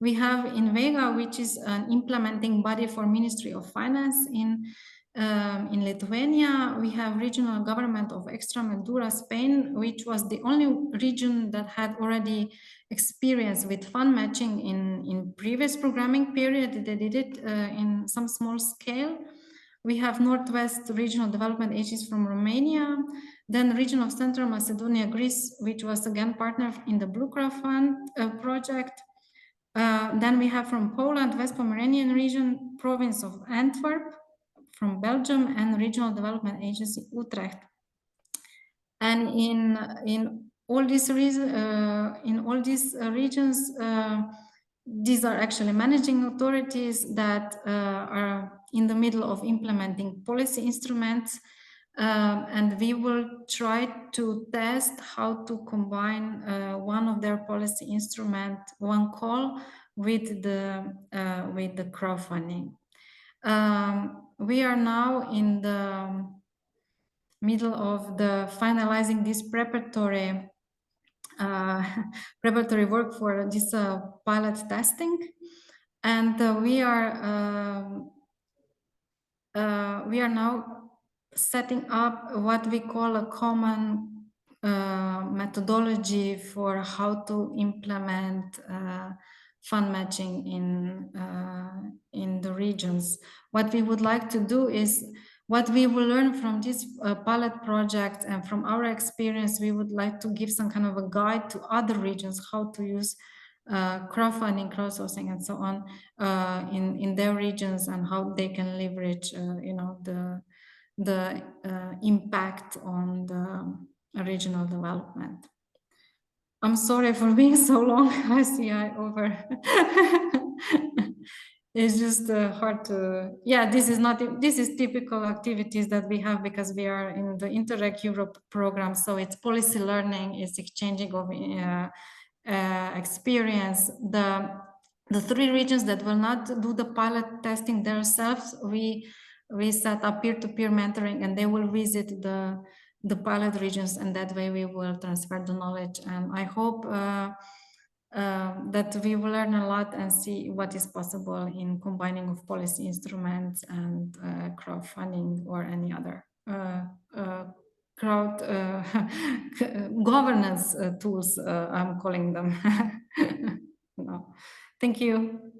We have Invega, which is an implementing body for Ministry of Finance in Lithuania. We have regional government of Extremadura, Spain, which was the only region that had already experience with fund matching in previous programming period. They did it in some small scale. We have Northwest Regional Development Agencies from Romania, then region of Central Macedonia, Greece, which was again partner in the Blue crowdfund project. Then we have from Poland, West Pomeranian region, province of Antwerp, from Belgium, and Regional Development Agency Utrecht. And in all these regions, these are actually managing authorities that are in the middle of implementing policy instruments, and we will try to test how to combine one of their policy instrument, one call, with the crowdfunding. We are now in the middle of the finalizing this preparatory work for this pilot testing, and we are now setting up what we call a common methodology for how to implement fund matching in the regions. What we would like to do is, what we will learn from this pilot project and from our experience, we would like to give some kind of a guide to other regions how to use crowdfunding, crowdsourcing, and so on in their regions, and how they can leverage, you know, the impact on the regional development. I'm sorry for being so long. I see I over. It's just hard to, yeah, this is typical activities that we have because we are in the Interreg Europe program. So it's policy learning, it's exchanging of experience. The 3 regions that will not do the pilot testing themselves, we set up peer-to-peer mentoring, and they will visit the pilot regions, and that way we will transfer the knowledge. And I hope that we will learn a lot and see what is possible in combining of policy instruments and crowdfunding or any other crowd governance tools, I'm calling them. No. Thank you.